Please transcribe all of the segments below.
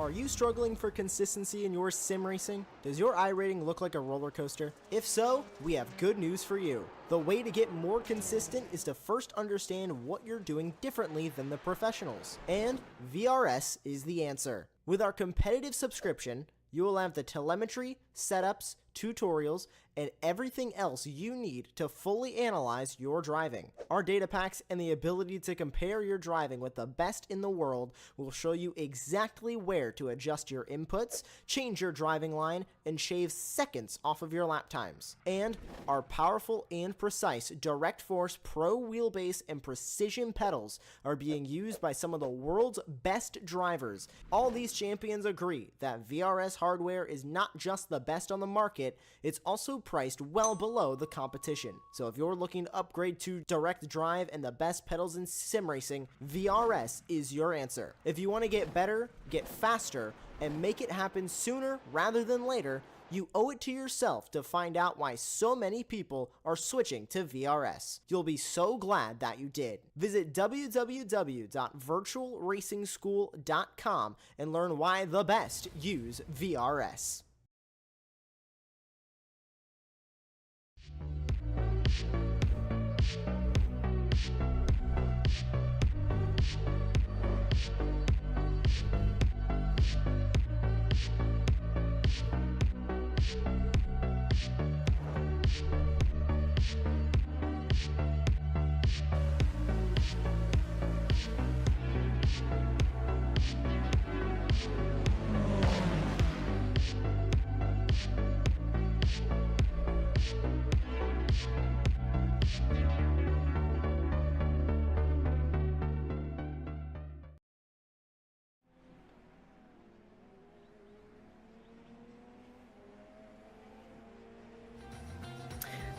Are you struggling for consistency in your sim racing? Does your iRating look like a roller coaster? If so, we have good news for you. The way to get more consistent is to first understand what you're doing differently than the professionals. And VRS is the answer. With our competitive subscription, you will have the telemetry, setups, tutorials, and everything else you need to fully analyze your driving. Our data packs and the ability to compare your driving with the best in the world will show you exactly where to adjust your inputs, change your driving line, and shave seconds off of your lap times. And our powerful and precise Direct Force Pro wheelbase and precision pedals are being used by some of the world's best drivers. All these champions agree that VRS hardware is not just the best on the market, it's also priced well below the competition. So if you're looking to upgrade to direct drive and the best pedals in sim racing, VRS is your answer. If you want to get better, get faster, and make it happen sooner rather than later, you owe it to yourself to find out why so many people are switching to VRS. You'll be so glad that you did. Visit www.virtualracingschool.com and learn why the best use VRS.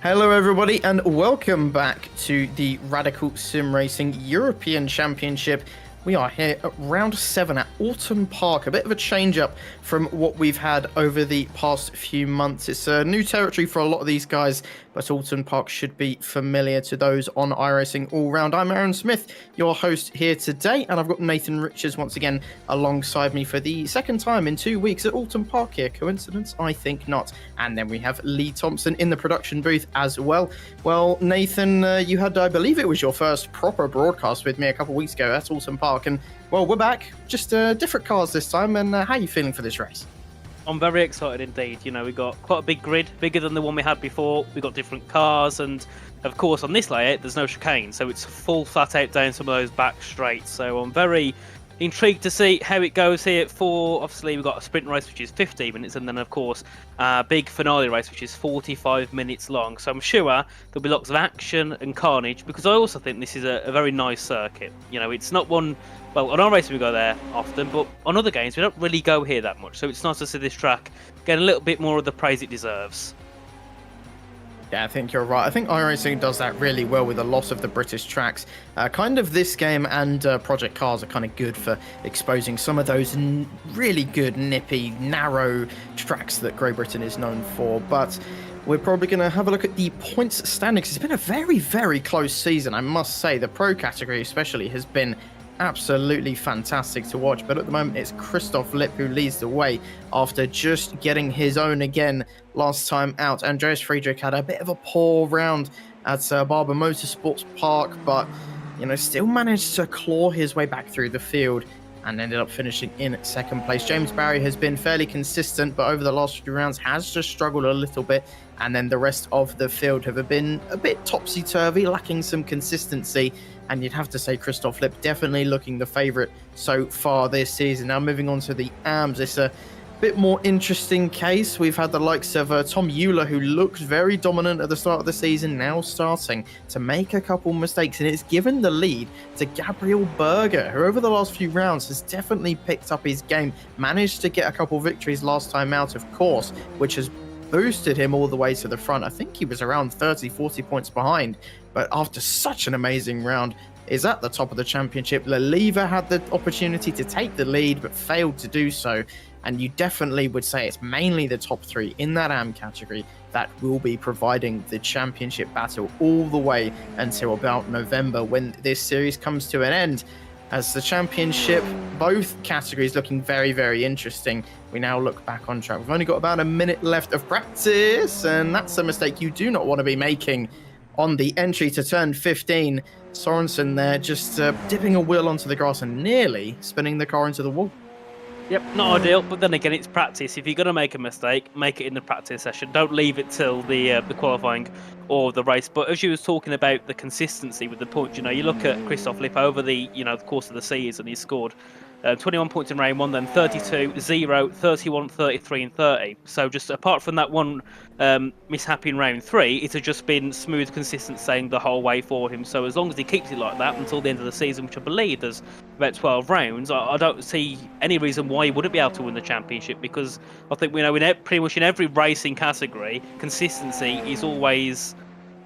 Hello everybody and welcome back to the Radical Sim Racing European Championship We are here at round 7 at Oulton Park, a bit of a change up from what we've had over the past few months. It's a new territory for a lot of these guys, but Oulton Park should be familiar to those on iRacing all round. I'm Aaron Smith, your host here today, and I've got Nathan Richards once again alongside me for the second time in 2 weeks at Oulton Park here. Coincidence? I think not. And then we have Lee Thompson in the production booth as well. Well, Nathan, you had, I believe it was your first proper broadcast with me a couple of weeks ago at Oulton Park, and well, we're back, just different cars this time. And how are you feeling for this race? I'm very excited indeed. You know, we got quite a big grid, bigger than the one we had before. We got different cars, and of course on this layout there's no chicane, so it's full flat out down some of those back straights. So I'm very intrigued to see how it goes here. Obviously we've got a sprint race which is 50 minutes, and then of course a big finale race which is 45 minutes long. So I'm sure there'll be lots of action and carnage, because I also think this is a very nice circuit. You know, it's not one, well, on our race we go there often, but on other games we don't really go here that much. So it's nice to see this track get a little bit more of the praise it deserves. Yeah, I think you're right. I think iRacing does that really well with a lot of the British tracks. Kind of this game and Project Cars are kind of good for exposing some of those really good, nippy, narrow tracks that Great Britain is known for. But we're probably going to have a look at the points standings. It's been a very, very close season, I must say. The Pro category especially has been absolutely fantastic to watch, but at the moment it's Christoph Lipp who leads the way after just getting his own again last time out. Andreas Friedrich had a bit of a poor round at Barber Motorsports Park, but you know, still managed to claw his way back through the field and ended up finishing in second place. James Barry has been fairly consistent, but over the last few rounds has just struggled a little bit, and then the rest of the field have been a bit topsy-turvy, lacking some consistency. And you'd have to say Christoph Lipp definitely looking the favourite so far this season. Now moving on to the AMS, it's a bit more interesting case. We've had the likes of Tom Euler, who looked very dominant at the start of the season, now starting to make a couple mistakes, and it's given the lead to Gabriel Berger, who over the last few rounds has definitely picked up his game, managed to get a couple victories last time out, of course, which has boosted him all the way to the front. I think he was around 30-40 points behind, but after such an amazing round is at the top of the championship. Laliva had the opportunity to take the lead but failed to do so, and you definitely would say it's mainly the top three in that AM category that will be providing the championship battle all the way until about November, when this series comes to an end. As the championship, both categories looking very, very interesting. We now look back on track. We've only got about a minute left of practice, and that's a mistake you do not want to be making on the entry to turn 15. Sorensen there just dipping a wheel onto the grass and nearly spinning the car into the wall. Yep, not ideal, but then again, it's practice. If you're going to make a mistake, make it in the practice session. Don't leave it till the qualifying or the race. But as you was talking about the consistency with the points, you know, you look at Christoph Lipp over the course of the season, he's scored 21 points in round 1, then 32, 0, 31, 33, and 30. So just apart from that one mishap in round 3, it has just been smooth, consistent sailing the whole way for him. So as long as he keeps it like that until the end of the season, which I believe there's about 12 rounds, I don't see any reason why he wouldn't be able to win the championship, because I think we know pretty much in every racing category, consistency is always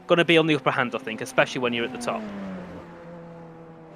going to be on the upper hand, I think, especially when you're at the top.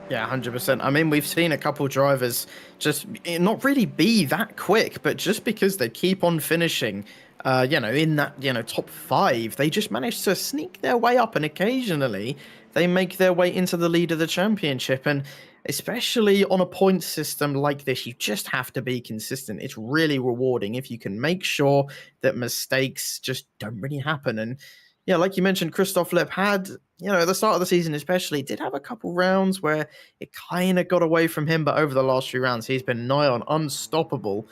Yeah, 100%. I mean, we've seen a couple drivers just not really be that quick, but just because they keep on finishing, in that, top 5, they just manage to sneak their way up, and occasionally they make their way into the lead of the championship. And especially on a point system like this, you just have to be consistent. It's really rewarding if you can make sure that mistakes just don't really happen. And yeah, like you mentioned, Christoph Lipp had, at the start of the season especially, did have a couple rounds where it kind of got away from him, but over the last few rounds, he's been nigh on unstoppable.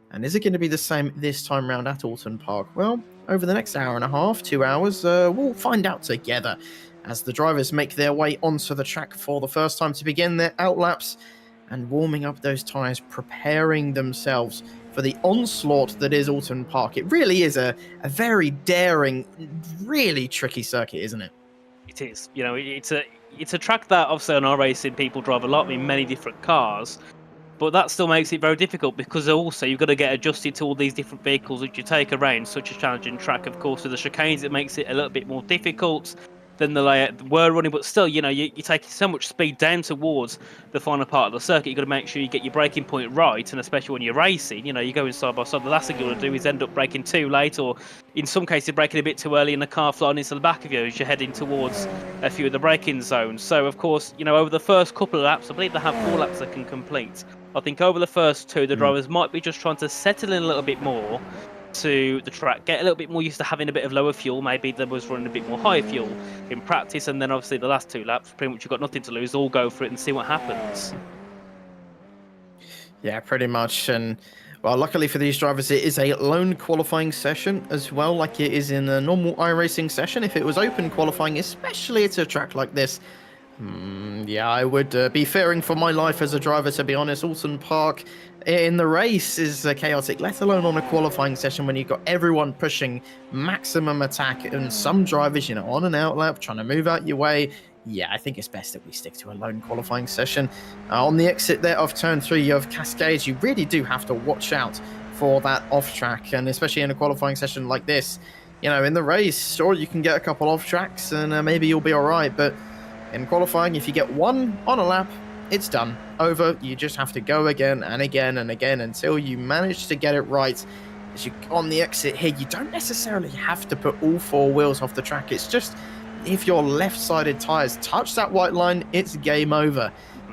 And is it going to be the same this time round at Oulton Park? Well, over the next hour and a half, 2 hours, we'll find out together as the drivers make their way onto the track for the first time to begin their outlaps and warming up those tyres, preparing themselves for the onslaught that is Oulton Park. It really is a very daring, really tricky circuit, isn't it? It is. It's a track that obviously on iRacing people drive a lot in many different cars, but that still makes it very difficult, because also you've got to get adjusted to all these different vehicles that you take around such a challenging track. Of course, with the chicanes, it makes it a little bit more difficult. than they were running, but still, you know, you're taking so much speed down towards the final part of the circuit. You've got to make sure you get your braking point right, and especially when you're racing, you know, you're going side by side. The last thing you want to do is end up braking too late, or in some cases braking a bit too early and the car flying into the back of you as you're heading towards a few of the braking zones. So, of course, you know, over the first couple of laps, I believe they have 4 laps they can complete. I think over the first 2, the drivers might be just trying to settle in a little bit more to the track, get a little bit more used to having a bit of lower fuel. Maybe there was running a bit more higher fuel in practice, and then obviously the last 2 laps, pretty much you've got nothing to lose. All go for it and see what happens. Yeah, pretty much. And well, luckily for these drivers, it is a lone qualifying session as well, like it is in a normal iRacing session. If it was open qualifying, especially at a track like this, yeah, I would be fearing for my life as a driver, to be honest. Oulton Park in the race is chaotic, let alone on a qualifying session when you've got everyone pushing maximum attack and some drivers, you know, on an out lap, trying to move out your way. Yeah, I think it's best that we stick to a lone qualifying session. On the exit there of turn 3 of Cascades, you really do have to watch out for that off track, and especially in a qualifying session like this. You know, in the race, sure, you can get a couple off tracks and maybe you'll be all right, but in qualifying, if you get one on a lap, it's done. Over. You just have to go again and again and again until you manage to get it right. As you on the exit here, you don't necessarily have to put all 4 wheels off the track. It's just if your left-sided tyres touch that white line, it's game over.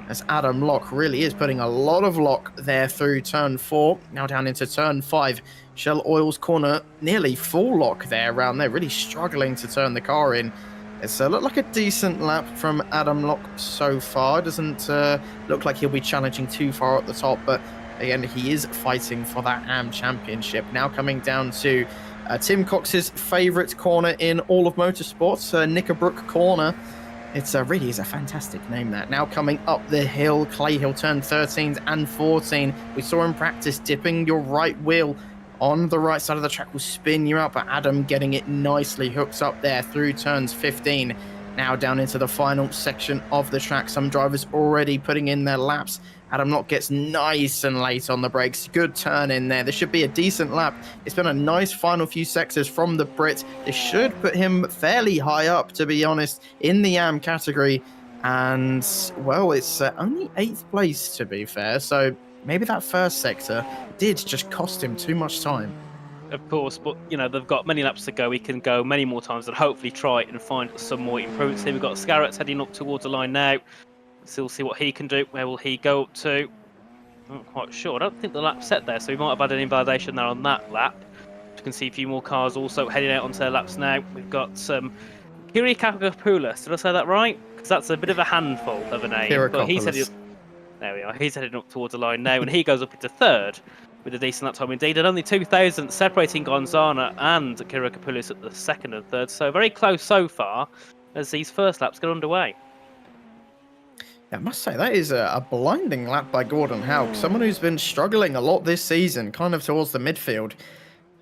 As Adam Lock really is putting a lot of lock there through turn 4. Now down into turn 5. Shell Oil's corner, nearly full lock there around there, really struggling to turn the car in. It's looked like a decent lap from Adam Lock so far. Doesn't look like he'll be challenging too far at the top, but again, he is fighting for that AM Championship. Now coming down to Tim Cox's favourite corner in all of motorsports, Knickerbrook Corner. It's really is a fantastic name, that. Now coming up the hill, Clay Hill, turn 13 and 14. We saw in practice dipping your right wheel on the right side of the track will spin you out, but Adam getting it nicely hooks up there through turns 15. Now down into the final section of the track. Some drivers already putting in their laps. Adam Lock gets nice and late on the brakes. Good turn in there. This should be a decent lap. It's been a nice final few sectors from the Brit. This should put him fairly high up, to be honest, in the AM category. And, well, it's only 8th place, to be fair. So maybe that first sector did just cost him too much time. Of course, but you know they've got many laps to go. He can go many more times and hopefully try and find some more improvements here. We've got Scarrett's heading up towards the line now. Still see what he can do. Where will he go up to? I'm not quite sure. I don't think the lap's set there, so we might have had an invalidation there on that lap. You can see a few more cars also heading out onto their laps now. We've got Kiri Kakapoulos. Did I say that right? Because that's a bit of a handful of a name. But he's heading up. There we are. He's heading up towards the line now, and he goes up into 3rd. With a decent lap time indeed, and only 2,000 separating Gonzana and Kira Kapoulis at the 2nd and 3rd, so very close so far as these first laps get underway. I must say, that is a blinding lap by Gordon Hauk, someone who's been struggling a lot this season, kind of towards the midfield,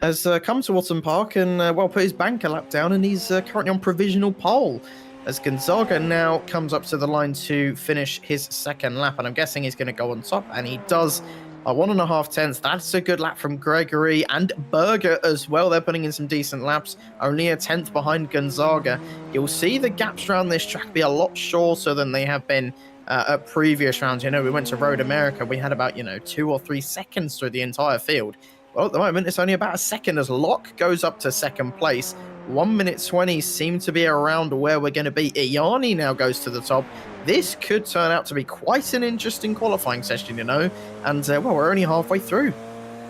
has come to Oulton Park and, well, put his banker lap down, and he's currently on provisional pole, as Gonzaga now comes up to the line to finish his 2nd lap, and I'm guessing he's going to go on top, and he does. 1.5 tenths. That's a good lap from Gregory and Berger as well. They're putting in some decent laps. Only a 10th behind Gonzaga. You'll see the gaps around this track be a lot shorter than they have been at previous rounds. You know, we went to Road America. We had about, 2 or 3 seconds through the entire field. Well, at the moment, it's only about a second as Locke goes up to 2nd place. 1 minute 20 seem to be around where we're going to be. Iyani now goes to the top. This could turn out to be quite an interesting qualifying session, and, well, we're only halfway through.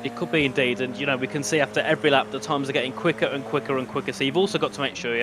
It could be indeed, and, we can see after every lap the times are getting quicker and quicker and quicker, so you've also got to make sure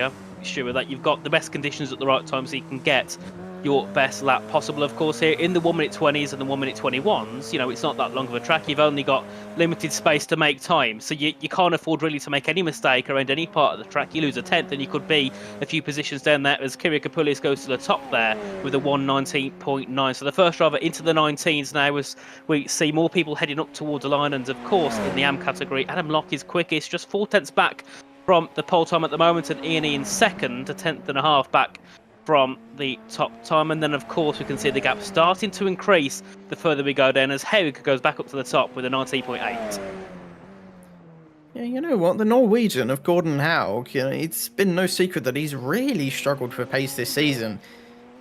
that you've got the best conditions at the right time so you can get your best lap possible. Of course, here in the 1 minute 20s and the 1 minute 21s, it's not that long of a track. You've only got limited space to make time, so you can't afford really to make any mistake around any part of the track. You lose a 10th and you could be a few positions down there as Kyria Kapoulis goes to the top there with a 1:19.9. So the first driver into the 19s now, as we see more people heading up towards the line. And of course, in the AM category, Adam Locke is quickest, just 4 tenths back from the pole time at the moment, and Ian in 2nd, a 10.5 back from the top time. And then of course we can see the gap starting to increase the further we go down as Haig goes back up to the top with a 19.8. Yeah, you know what? The Norwegian of Gordon Haug, it's been no secret that he's really struggled for pace this season.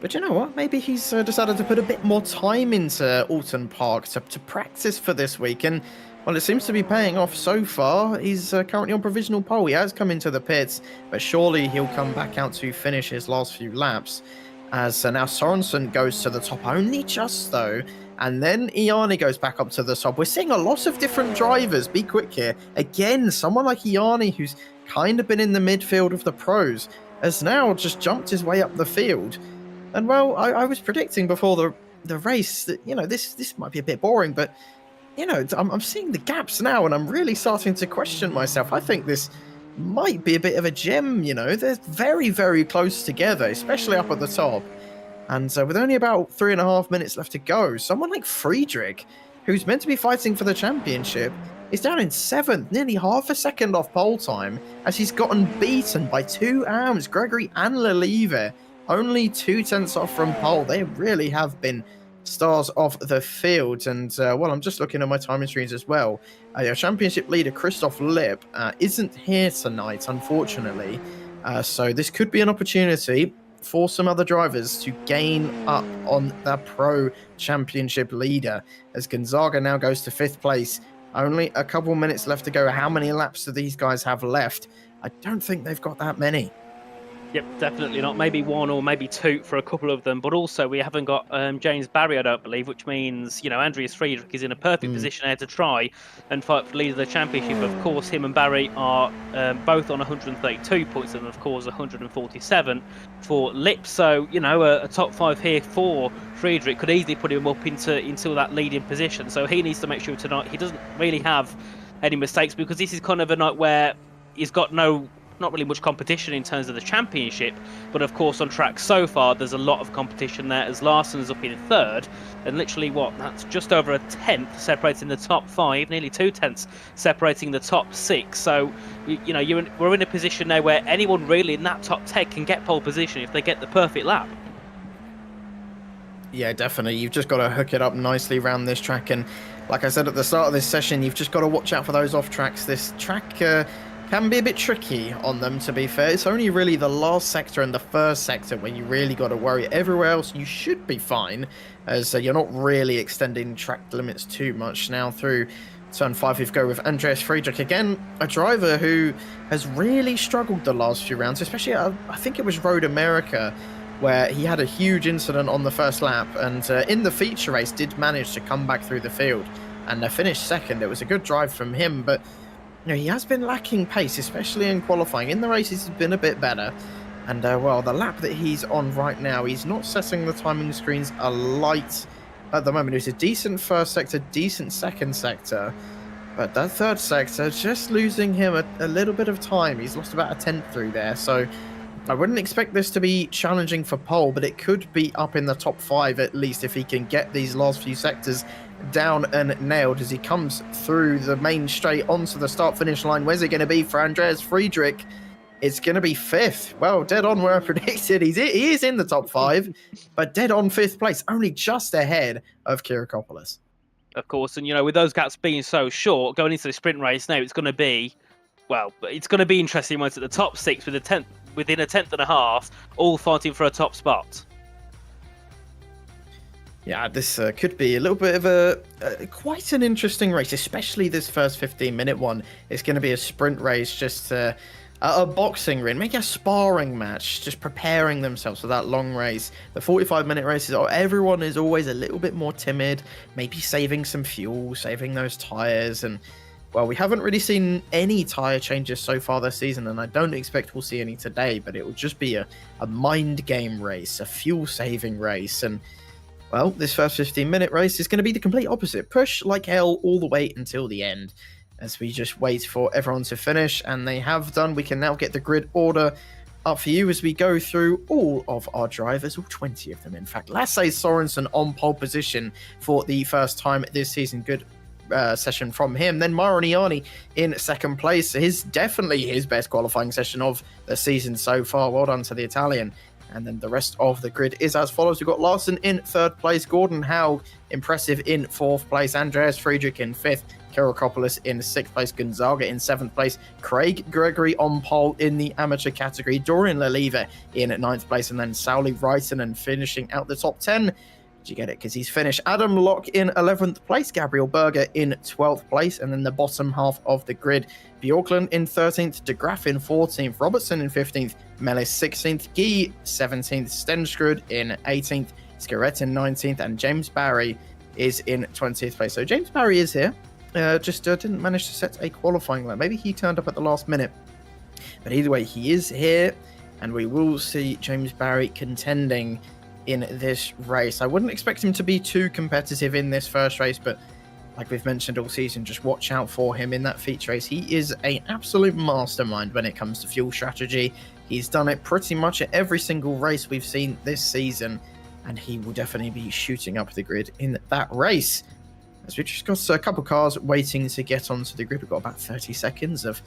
But you know what? Maybe he's decided to put a bit more time into Oulton Park to practice for this week. And, well, it seems to be paying off so far. He's currently on provisional pole. He has come into the pits, but surely he'll come back out to finish his last few laps. As now Sorensen goes to the top, only just though. And then Iani goes back up to the top. We're seeing a lot of different drivers. Be quick here. Again, someone like Iani, who's kind of been in the midfield of the pros, has now just jumped his way up the field. And, well, I was predicting before the race that, this might be a bit boring, but, I'm seeing the gaps now, and I'm really starting to question myself. I think this might be a bit of a gem, They're very, very close together, especially up at the top. And with only about 3.5 minutes left to go, someone like Friedrich, who's meant to be fighting for the championship, is down in 7th, nearly half a second off pole time, as he's gotten beaten by 2 AMs, Gregory and Lelive. Only 2/10 off from pole. They really have been stars of the field. And, well, I'm just looking at my timing screens as well. Your championship leader, Christoph Lipp, isn't here tonight, unfortunately. So this could be an opportunity for some other drivers to gain up on the pro championship leader, as Gonzaga now goes to 5th place. Only a couple minutes left to go. How many laps do these guys have left? I don't think they've got that many. Yep, definitely not. Maybe 1 or maybe 2 for a couple of them. But also we haven't got James Barry, I don't believe, which means, Andreas Friedrich is in a perfect position here to try and fight for the lead of the championship. Of course, him and Barry are both on 132 points and, of course, 147 for Lip. So, a top 5 here for Friedrich could easily put him up into that leading position. So he needs to make sure tonight he doesn't really have any mistakes, because this is kind of a night where he's got not really much competition in terms of the championship, but of course on track so far there's a lot of competition there, as Larsson's up in 3rd, and literally that's just over a 10th separating the top 5, nearly 2/10 separating the top 6. So we're in a position now where anyone really in that top 10 can get pole position if they get the perfect lap. Yeah, definitely. You've just got to hook it up nicely around this track, and like I said at the start of this session, you've just got to watch out for those off tracks. This track can be a bit tricky on them, to be fair. It's only really the last sector and the first sector where you really got to worry. Everywhere else you should be fine, as you're not really extending track limits too much. Now through turn 5 we go with Andreas Friedrich, again a driver who has really struggled the last few rounds, especially I think it was Road America, where he had a huge incident on the first lap, and in the feature race did manage to come back through the field and finished 2nd. It was a good drive from him, but he has been lacking pace, especially in qualifying. In the races, he's been a bit better. And, well, the lap that he's on right now, he's not setting the timing screens alight at the moment. It was a decent first sector, decent second sector. But that third sector, just losing him a little bit of time. He's lost about a 10th through there. So I wouldn't expect this to be challenging for pole, but it could be up in the top 5 at least if he can get these last few sectors down and nailed as he comes through the main straight onto the start-finish line. Where's it going to be for Andreas Friedrich? It's going to be 5th. Well, dead on where I predicted. He is in the top 5, but dead on 5th place, only just ahead of Kirikopoulos. Of course, and with those gaps being so short, going into the sprint race now, it's going to be interesting once at the top 6 within a 10th and a half, all fighting for a top spot. Yeah, this could be a little bit of quite an interesting race, especially this first 15-minute one. It's going to be a sprint race, just a boxing ring, maybe a sparring match, just preparing themselves for that long race. The 45-minute races, everyone is always a little bit more timid, maybe saving some fuel, saving those tyres, and well, we haven't really seen any tyre changes so far this season, and I don't expect we'll see any today, but it will just be a mind game race, a fuel-saving race, and well, this first 15-minute race is going to be the complete opposite. Push like hell all the way until the end, as we just wait for everyone to finish, and they have done. We can now get the grid order up for you as we go through all of our drivers, all 20 of them in fact. Lasse Sorensen on pole position for the first time this season. Good session from him. Then Myron Iani in 2nd place. Definitely his best qualifying session of the season so far. Well done to the Italian. And then the rest of the grid is as follows. We've got Larson in 3rd place, Gordon Howe, impressive, in 4th place, Andreas Friedrich in 5th, Kirikopoulos in 6th place, Gonzaga in 7th place, Craig Gregory on pole in the amateur category, Dorian Leliva in 9th place, and then Sauli Reitinen finishing out the top 10. Did you get it? Because he's finished. Adam Locke in 11th place, Gabriel Berger in 12th place, and then the bottom half of the grid, Bjorklund in 13th, De Graaf in 14th, Robertson in 15th, Mellis 16th, Guy 17th, Stenskrud in 18th, Scarrett in 19th, and James Barry is in 20th place. So James Barry is here. Just didn't manage to set a qualifying lap. Maybe he turned up at the last minute. But either way, he is here, and we will see James Barry contending in this race. I wouldn't expect him to be too competitive in this first race, but like we've mentioned all season, just watch out for him in that feature race. He is an absolute mastermind when it comes to fuel strategy. He's done it pretty much at every single race we've seen this season, and he will definitely be shooting up the grid in that race. As we've just got a couple cars waiting to get onto the grid. We've got about 30 seconds of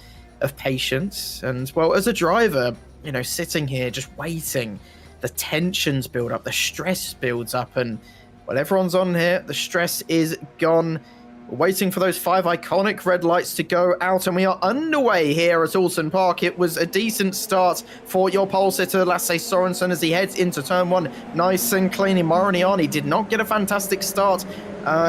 patience. And, well, as a driver, you know, sitting here just waiting, the tensions build up, the stress builds up, and while everyone's on here, the stress is gone. We're waiting for those 5 iconic red lights to go out, and we are underway here at Oulton Park. It was a decent start for your pole sitter, Lasse Sorensen, as he heads into turn 1. Nice and clean. Mariniani did not get a fantastic start.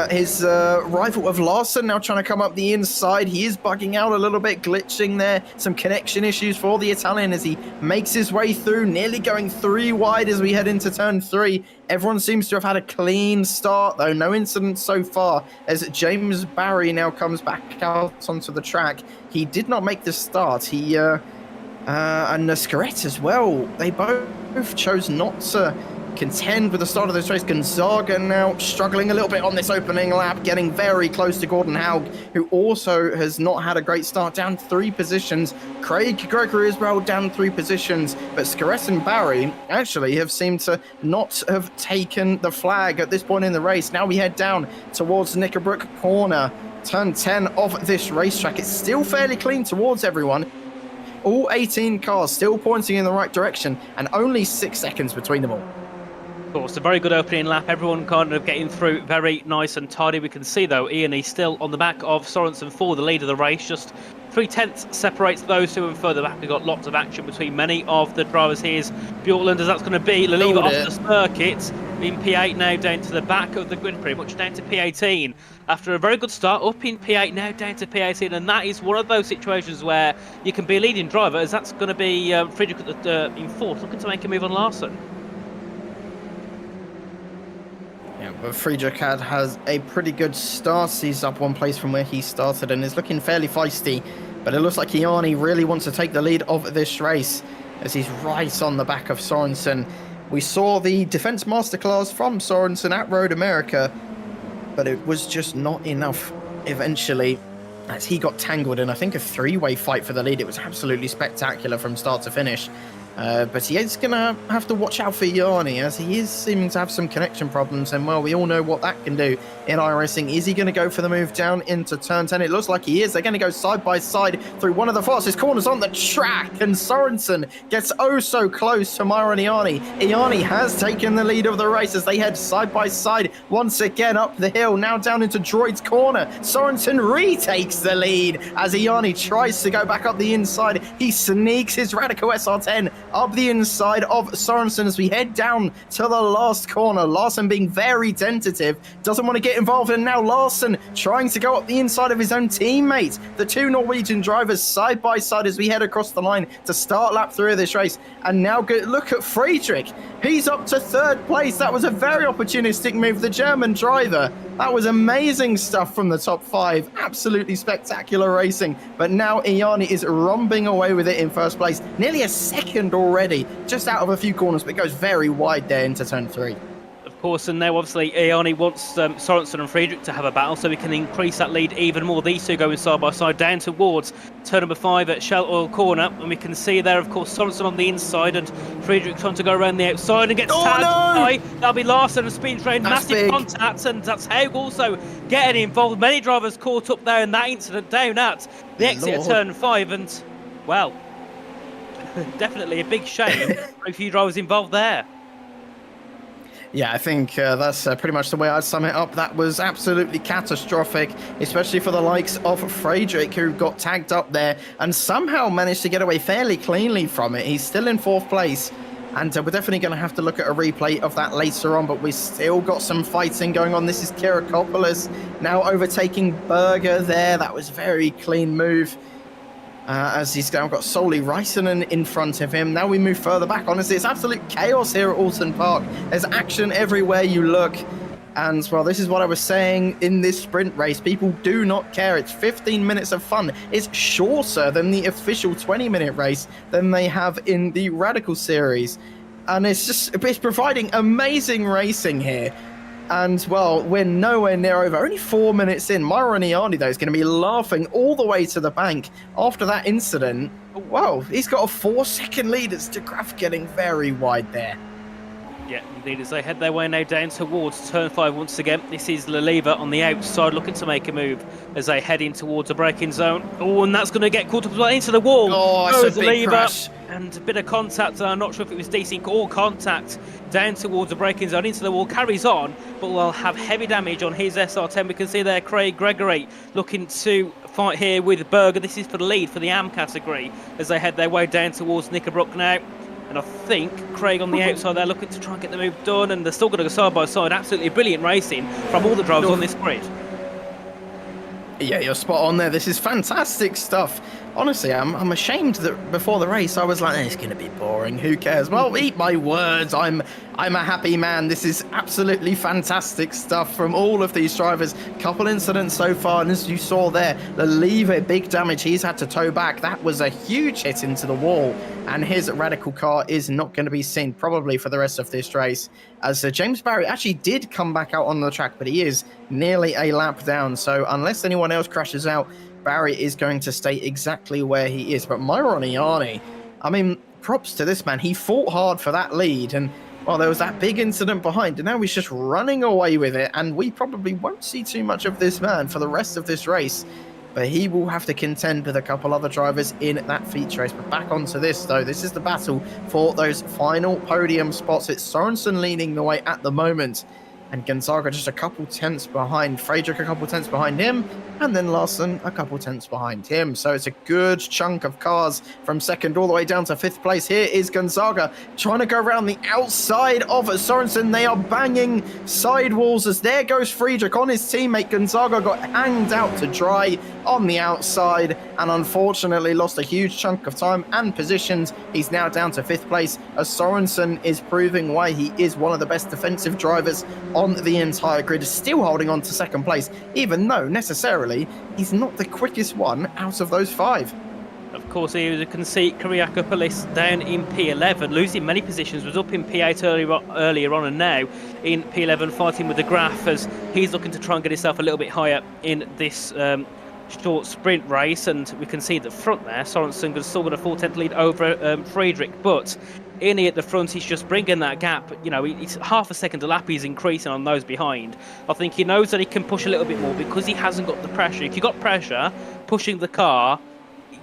His rival of Larson now trying to come up the inside. He is bugging out a little bit, glitching there. Some connection issues for the Italian as he makes his way through, nearly going 3 wide as we head into turn 3. Everyone seems to have had a clean start, though. No incidents so far as James Barry now comes back out onto the track. He did not make the start. He and Scarrett as well. They both chose not to contend with the start of this race. Gonzaga now struggling a little bit on this opening lap, getting very close to Gordon Haug, who also has not had a great start, down 3 positions. Craig Gregory as well, down 3 positions, but Scarrett and Barry actually have seemed to not have taken the flag at this point in the race. Now we head down towards Knickerbrook Corner, turn 10 of this racetrack. It's still fairly clean towards everyone. All 18 cars still pointing in the right direction, and only 6 seconds between them all. Of course, a very good opening lap. Everyone kind of getting through very nice and tidy. We can see, though, Ian is still on the back of Sorensen for the lead of the race. Just 3/10 separates those two, and further back we've got lots of action between many of the drivers. Here's Bjorklund, as that's going to be Leliva off the circuit in P8, now down to the back of the grid, pretty much down to P18. After a very good start, up in P8, now down to P18, and that is one of those situations where you can be a leading driver, as that's going to be Friedrich in 4th, looking to make a move on Larson. Yeah, but Friedrich has a pretty good start. He's up 1 place from where he started and is looking fairly feisty. But it looks like Iani really wants to take the lead of this race as he's right on the back of Sorensen. We saw the defense masterclass from Sorensen at Road America, but it was just not enough eventually as he got tangled in, I think, a 3-way fight for the lead. It was absolutely spectacular from start to finish. But he is going to have to watch out for Iani as he is seeming to have some connection problems, and well, we all know what that can do in iRacing. Is he going to go for the move down into turn 10? It looks like he is. They're going to go side by side through one of the fastest corners on the track, and Sorensen gets oh so close to Myron Iani. Iani has taken the lead of the race as they head side by side once again up the hill, now down into Droid's corner. Sorensen retakes the lead as Iani tries to go back up the inside. He sneaks his Radical SR10 up the inside of Sorensen as we head down to the last corner. Larson being very tentative, doesn't want to get involved, and now Larson trying to go up the inside of his own teammate. The 2 Norwegian drivers side by side as we head across the line to start lap 3 of this race. And now look at Friedrich. He's up to 3rd place. That was a very opportunistic move, the German driver. That was amazing stuff from the top 5. Absolutely spectacular racing. But now Iani is romping away with it in 1st place. Nearly a second already, just out of a few corners, but goes very wide there into turn 3. Of course, and now obviously Iani wants Sorensen and Friedrich to have a battle so we can increase that lead even more. These two going side by side down towards turn number 5 at Shell Oil Corner, and we can see there, of course, Sorensen on the inside and Friedrich trying to go around the outside and gets tagged. No! That'll be Larson and Speed Train, massive contact, and that's Haug also getting involved. Many drivers caught up there in that incident down at the exit of turn 5, and well, definitely a big shame for a few drivers involved there. Yeah, I think that's pretty much the way I'd sum it up. That was absolutely catastrophic, especially for the likes of Friedrich, who got tagged up there and somehow managed to get away fairly cleanly from it. He's still in 4th place, and we're definitely going to have to look at a replay of that later on, but we've still got some fighting going on. This is Kirakopoulos now overtaking Berger there. That was a very clean move. As he's now got solely Rysonen in front of him. Now we move further back. Honestly, it's absolute chaos here at Oulton Park. There's action everywhere you look. And, well, this is what I was saying in this sprint race. People do not care. It's 15 minutes of fun. It's shorter than the official 20-minute race than they have in the Radical series. And it's providing amazing racing here. And, well, we're nowhere near over. Only 4 minutes in. Myron Iani, though, is going to be laughing all the way to the bank after that incident. Wow, he's got a 4-second lead. It's De Graaf getting very wide there. Yeah, indeed, as they head their way now down towards turn 5 once again. This is Leliva on the outside looking to make a move as they head in towards a braking zone. Oh, and that's going to get caught up into the wall. Oh, it's a big crash. And a bit of contact. I'm not sure if it was decent or contact down towards the braking zone into the wall. Carries on, but will have heavy damage on his SR10. We can see there Craig Gregory looking to fight here with Berger. This is for the lead for the AM category as they head their way down towards Knickerbrook now. And I think Craig on the outside there looking to try and get the move done, and they're still going to go side by side. Absolutely brilliant racing from all the drivers on this grid. Yeah, you're spot on there. This is fantastic stuff. Honestly, I'm ashamed that before the race I was like, it's going to be boring. Who cares? Well, eat my words. I'm a happy man. This is absolutely fantastic stuff from all of these drivers. Couple incidents so far, and as you saw there, the lever, big damage he's had to tow back. That was a huge hit into the wall, and his Radical car is not going to be seen probably for the rest of this race. As James Barry actually did come back out on the track, but he is nearly a lap down. So unless anyone else crashes out, Barry is going to stay exactly where he is. But Myron Iani, I mean, props to this man. He fought hard for that lead, and, well, there was that big incident behind, and now he's just running away with it, and we probably won't see too much of this man for the rest of this race. But he will have to contend with a couple other drivers in that feature race. But back onto this, though. This is the battle for those final podium spots. It's Sorensen leading the way at the moment, and Gonzaga just a couple tenths behind. Friedrich a couple tenths behind him, and then Larson a couple tenths behind him. So it's a good chunk of cars from second all the way down to 5th place. Here is Gonzaga trying to go around the outside of Sorensen. They are banging sidewalls as there goes Friedrich on his teammate. Gonzaga got hanged out to dry on the outside and unfortunately lost a huge chunk of time and positions. He's now down to 5th place as Sorensen is proving why he is one of the best defensive drivers on the entire grid, still holding on to 2nd place, even though necessarily he's not the quickest one out of those 5. Of course, here you can see Kyriakopoulos down in P11, losing many positions, was up in P8 earlier on, and now in P11 fighting with De Graaf as he's looking to try and get himself a little bit higher in this short sprint race. And we can see at the front there, Sorensen has still got a 4/10 lead over Friedrich, but Innie at the front, he's just bringing that gap. You know, it's half a second a lap he's increasing on those behind. I think he knows that he can push a little bit more because he hasn't got the pressure. If you've got pressure pushing the car,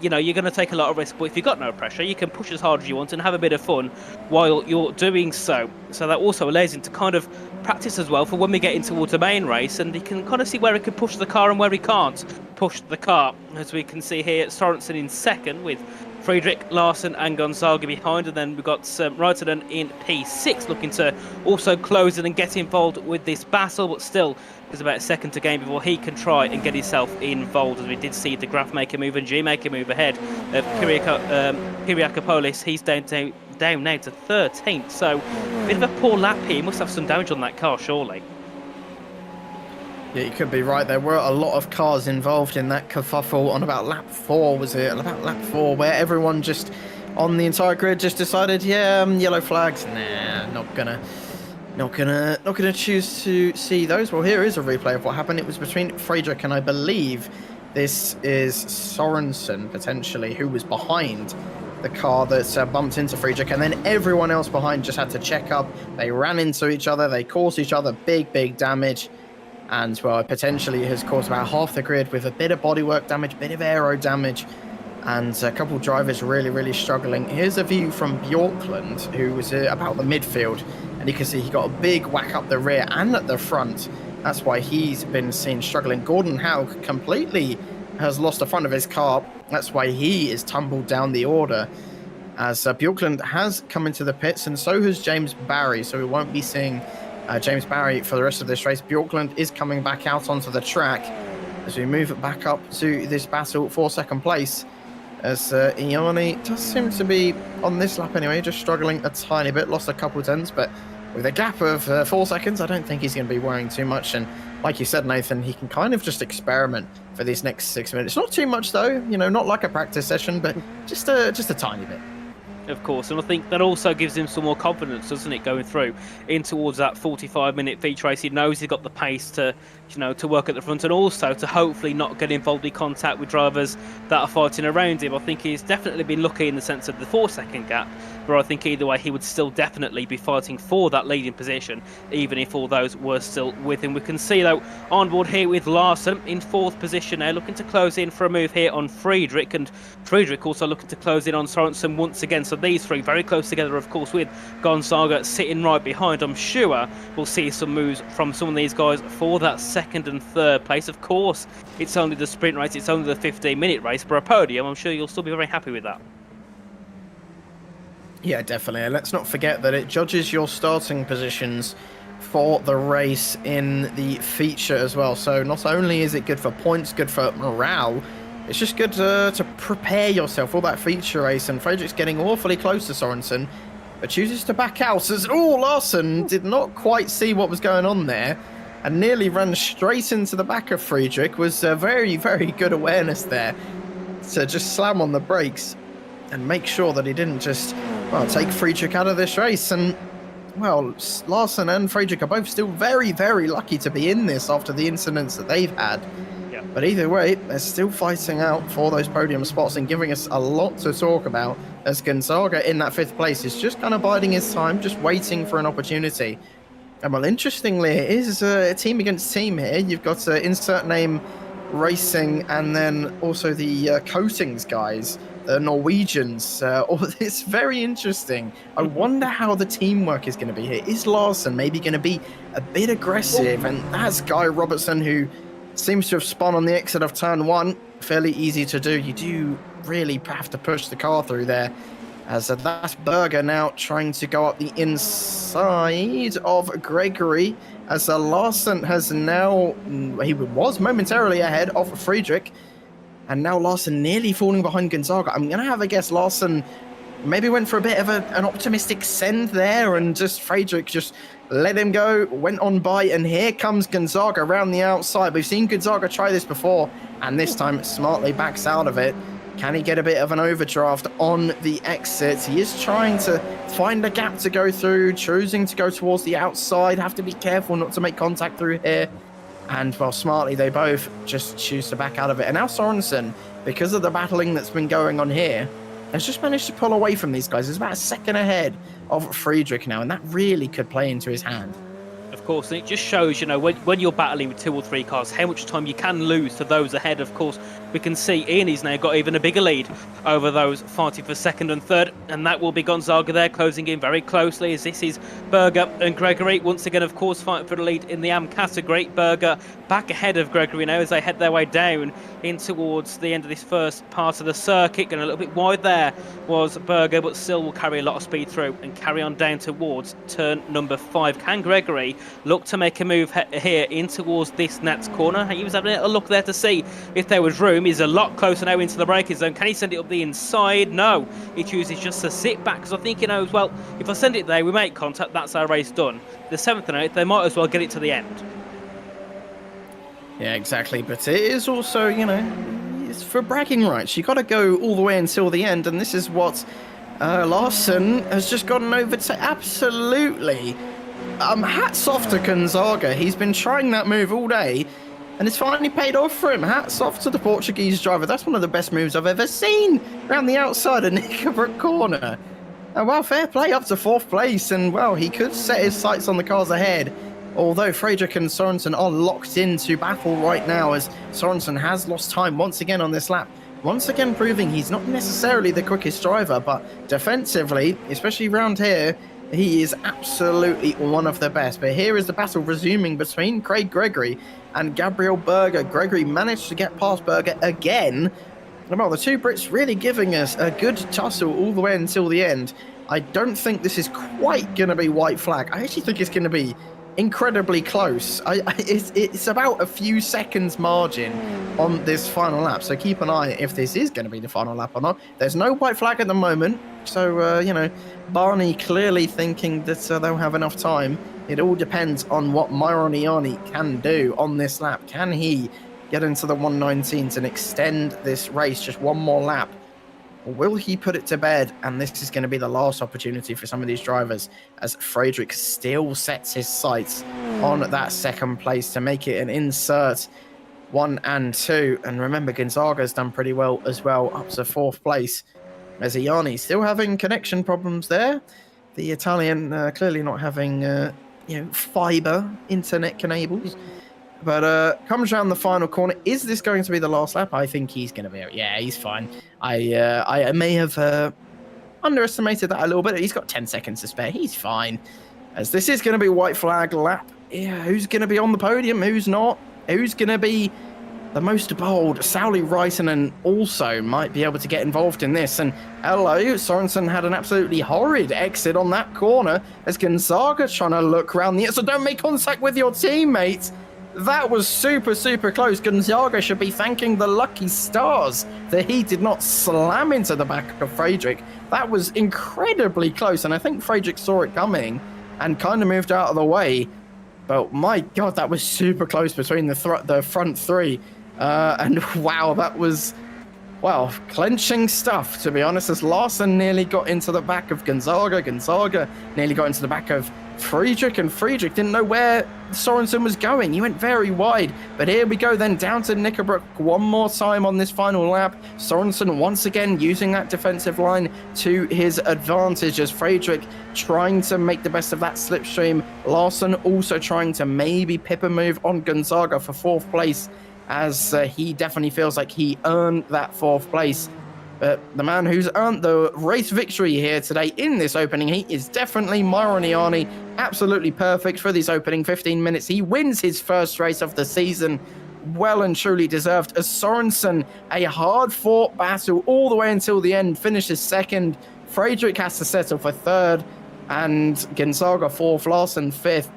you know, you're going to take a lot of risk. But if you've got no pressure, you can push as hard as you want and have a bit of fun while you're doing so. So that also allows him to kind of practice as well for when we get in towards the main race, and he can kind of see where he can push the car and where he can't push the car. As we can see here, Sorensen in second with Friedrich, Larson and Gonzaga behind, and then we've got Rytonen in P6 looking to also close it and get involved with this battle, but still there's about a second to game before he can try and get himself involved, as we did see De Graaf make a move and G make a move ahead of Kyriakopoulos. He's down now to 13th, so a bit of a poor lap here. He must have some damage on that car, surely. Yeah, you could be right. There were a lot of cars involved in that kerfuffle on about lap 4, was it? About lap 4, where everyone just on the entire grid just decided, yeah, yellow flags. Nah, not gonna choose to see those. Well, here is a replay of what happened. It was between Friedrich and I believe this is Sorensen potentially, who was behind the car that bumped into Friedrich, and then everyone else behind just had to check up. They ran into each other. They caused each other big damage. And, well, it potentially has caused about half the grid with a bit of bodywork damage, bit of aero damage. and a couple of drivers really struggling. Here's a view from Bjorkland, who was about the midfield, and you can see he got a big whack up the rear and at the front. That's why he's been seen struggling. Gordon Haug completely has lost the front of his car. That's why he is tumbled down the order, as Bjorkland has come into the pits, and so has James Barry, so we won't be seeing James Barry for the rest of this race. Bjorkland is coming back out onto the track as we move back up to this battle for second place, as Iani does seem to be, on this lap anyway, just struggling a tiny bit, lost a couple of tenths, but with a gap of 4 seconds, I don't think he's going to be worrying too much. And like you said, Nathan, he can kind of just experiment for these next 6 minutes. Not too much though, you know, not like a practice session, but just a tiny bit. Of course, and I think that also gives him some more confidence, doesn't it, going through in towards that 45-minute feature race. He knows he's got the pace to, you know, to work at the front, and also to hopefully not get involved in contact with drivers that are fighting around him. I think he's definitely been lucky in the sense of the 4-second gap, but I think either way he would still definitely be fighting for that leading position, even if all those were still with him. We can see though on board here with Larson in 4th position now, looking to close in for a move here on Friedrich, and Friedrich also looking to close in on Sorensen once again. So these three very close together, of course, with Gonzaga sitting right behind. I'm sure we'll see some moves from some of these guys for that 2nd and 3rd place. Of course, it's only the sprint race, it's only the 15-minute race, but a podium, I'm sure you'll still be very happy with that. Yeah, definitely. And let's not forget that it judges your starting positions for the race in the feature as well. So not only is it good for points, good for morale, it's just good to prepare yourself for that feature race. And Frederick's getting awfully close to Sorensen, but chooses to back out. As Larson did not quite see what was going on there and nearly ran straight into the back of Friedrich. Was very good awareness there to just slam on the brakes and make sure that he didn't just, well, take Friedrich out of this race. And, well, Larson and Friedrich are both still very lucky to be in this after the incidents that they've had. Yeah. But either way, they're still fighting out for those podium spots and giving us a lot to talk about, as Gonzaga in that 5th place is just kind of biding his time, just waiting for an opportunity. And, well, interestingly, it is a team against team here. You've got insert name Racing, and then also the Coatings guys, the Norwegians. It's very interesting. I wonder how the teamwork is going to be here. Is Larson maybe going to be a bit aggressive? And that's Guy Robertson, who seems to have spun on the exit of turn 1. Fairly easy to do. You do really have to push the car through there. As that's Berger now trying to go up the inside of Gregory, as Larson has now, he was momentarily ahead of Friedrich, and now Larson nearly falling behind Gonzaga. I'm going to have a guess Larson maybe went for a bit of an optimistic send there, and just Friedrich just let him go, went on by, and here comes Gonzaga around the outside. We've seen Gonzaga try this before, and this time smartly backs out of it. Can he get a bit of an overdraft on the exit? He is trying to find a gap to go through, choosing to go towards the outside. Have to be careful not to make contact through here. And, well, smartly, they both just choose to back out of it. And now Sorensen, because of the battling that's been going on here, has just managed to pull away from these guys. He's about a second ahead of Friedrich now, and that really could play into his hand. Of course, and it just shows, you know, when you're battling with 2 or 3 cars, how much time you can lose to those ahead. Of course, we can see Ian's now got even a bigger lead over those fighting for 2nd and 3rd, and that will be Gonzaga there closing in very closely, as this is Berger and Gregory once again, of course, fighting for the lead in the AM category. Berger back ahead of Gregory now as they head their way down in towards the end of this first part of the circuit. Going a little bit wide there was Berger, but still will carry a lot of speed through and carry on down towards turn number 5. Can Gregory look to make a move here in towards this next corner? He was having a look there to see if there was room. He's a lot closer now into the braking zone. Can he send it up the inside? No, he chooses just to sit back, because I think he knows, well, if I send it there, we make contact, that's our race done. The 7th and 8th, they might as well get it to the end. Yeah, exactly. But it is also, you know, it's for bragging rights. You got to go all the way until the end, and this is what Larson has just gotten over to. Absolutely. Hats off to Gonzaga. He's been trying that move all day, and it's finally paid off for him. Hats off to the Portuguese driver. That's one of the best moves I've ever seen around the outside of Knickerbrook corner. And, well, fair play up to 4th place, and, well, he could set his sights on the cars ahead. Although Friedrich and Sorensen are locked into battle right now, as Sorensen has lost time once again on this lap. once again proving he's not necessarily the quickest driver, but defensively, especially around here, he is absolutely one of the best. But here is the battle resuming between Craig Gregory and Gabriel Berger. Gregory managed to get past Berger again. Well, the two Brits really giving us a good tussle all the way until the end. I don't think this is quite going to be white flag. I actually think it's going to be incredibly close. It's about a few seconds margin on this final lap, so keep an eye if this is going to be the final lap or not. There's no white flag at the moment, so you know, Barney clearly thinking that they'll have enough time. It all depends on what Myron Ianni can do on this lap. Can he get into the 119s and extend this race just one more lap? Or will he put it to bed? And this is going to be the last opportunity for some of these drivers, as Friedrich still sets his sights on that second place to make it an insert 1 and 2. And remember, Gonzaga's done pretty well as well, up to 4th place. As Ianni still having connection problems there. The Italian clearly not having fiber internet cables. But comes around the final corner. Is this going to be the last lap? I think he's going to be. Yeah, he's fine. I may have underestimated that a little bit. He's got 10 seconds to spare. He's fine. As this is going to be white flag lap. Yeah, who's going to be on the podium? Who's not? Who's going to be the most bold? Sauli Reitinen also might be able to get involved in this. And hello, Sorensen had an absolutely horrid exit on that corner as Gonzaga trying to look around the... So don't make contact with your teammates. That was super, super close. Gonzaga should be thanking the lucky stars that he did not slam into the back of Friedrich. That was incredibly close, and I think Friedrich saw it coming and kind of moved out of the way. But my God, that was super close between the front three. And wow, that was, well, clenching stuff, to be honest, as Larson nearly got into the back of Gonzaga. Gonzaga nearly got into the back of Friedrich, and Friedrich didn't know where Sorensen was going. He went very wide, but here we go then down to Knickerbrook one more time on this final lap. Sorensen once again using that defensive line to his advantage as Friedrich trying to make the best of that slipstream. Larson also trying to maybe pip a move on Gonzaga for 4th place, as he definitely feels like he earned that 4th place. But the man who's earned the race victory here today in this opening heat is definitely Myron Ianni. Absolutely perfect for these opening 15 minutes. He wins his first race of the season. Well and truly deserved, as Sorensen, a hard-fought battle all the way until the end, finishes 2nd. Friedrich has to settle for 3rd, and Gonzaga 4th, Larson 5th.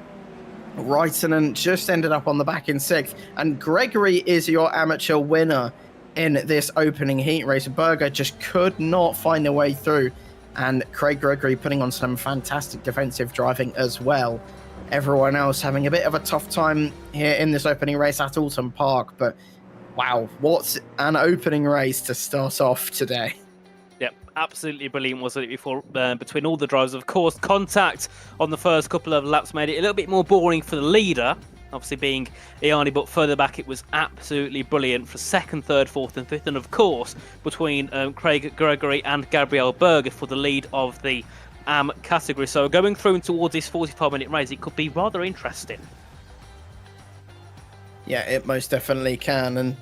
Reitinen just ended up on the back in 6th, and Gregory is your amateur winner in this opening heat race. Berger just could not find a way through, and Craig Gregory putting on some fantastic defensive driving as well. Everyone else having a bit of a tough time here in this opening race at Oulton Park, but wow, what an opening race to start off today. Yep, absolutely brilliant, wasn't it, before between all the drivers. Of course, contact on the first couple of laps made it a little bit more boring for the leader, obviously being Ianni, but further back it was absolutely brilliant for 2nd, 3rd, 4th and 5th, and of course between Craig Gregory and Gabriel Berger for the lead of the AM category. So going through towards this 45-minute race, it could be rather interesting. Yeah, it most definitely can. And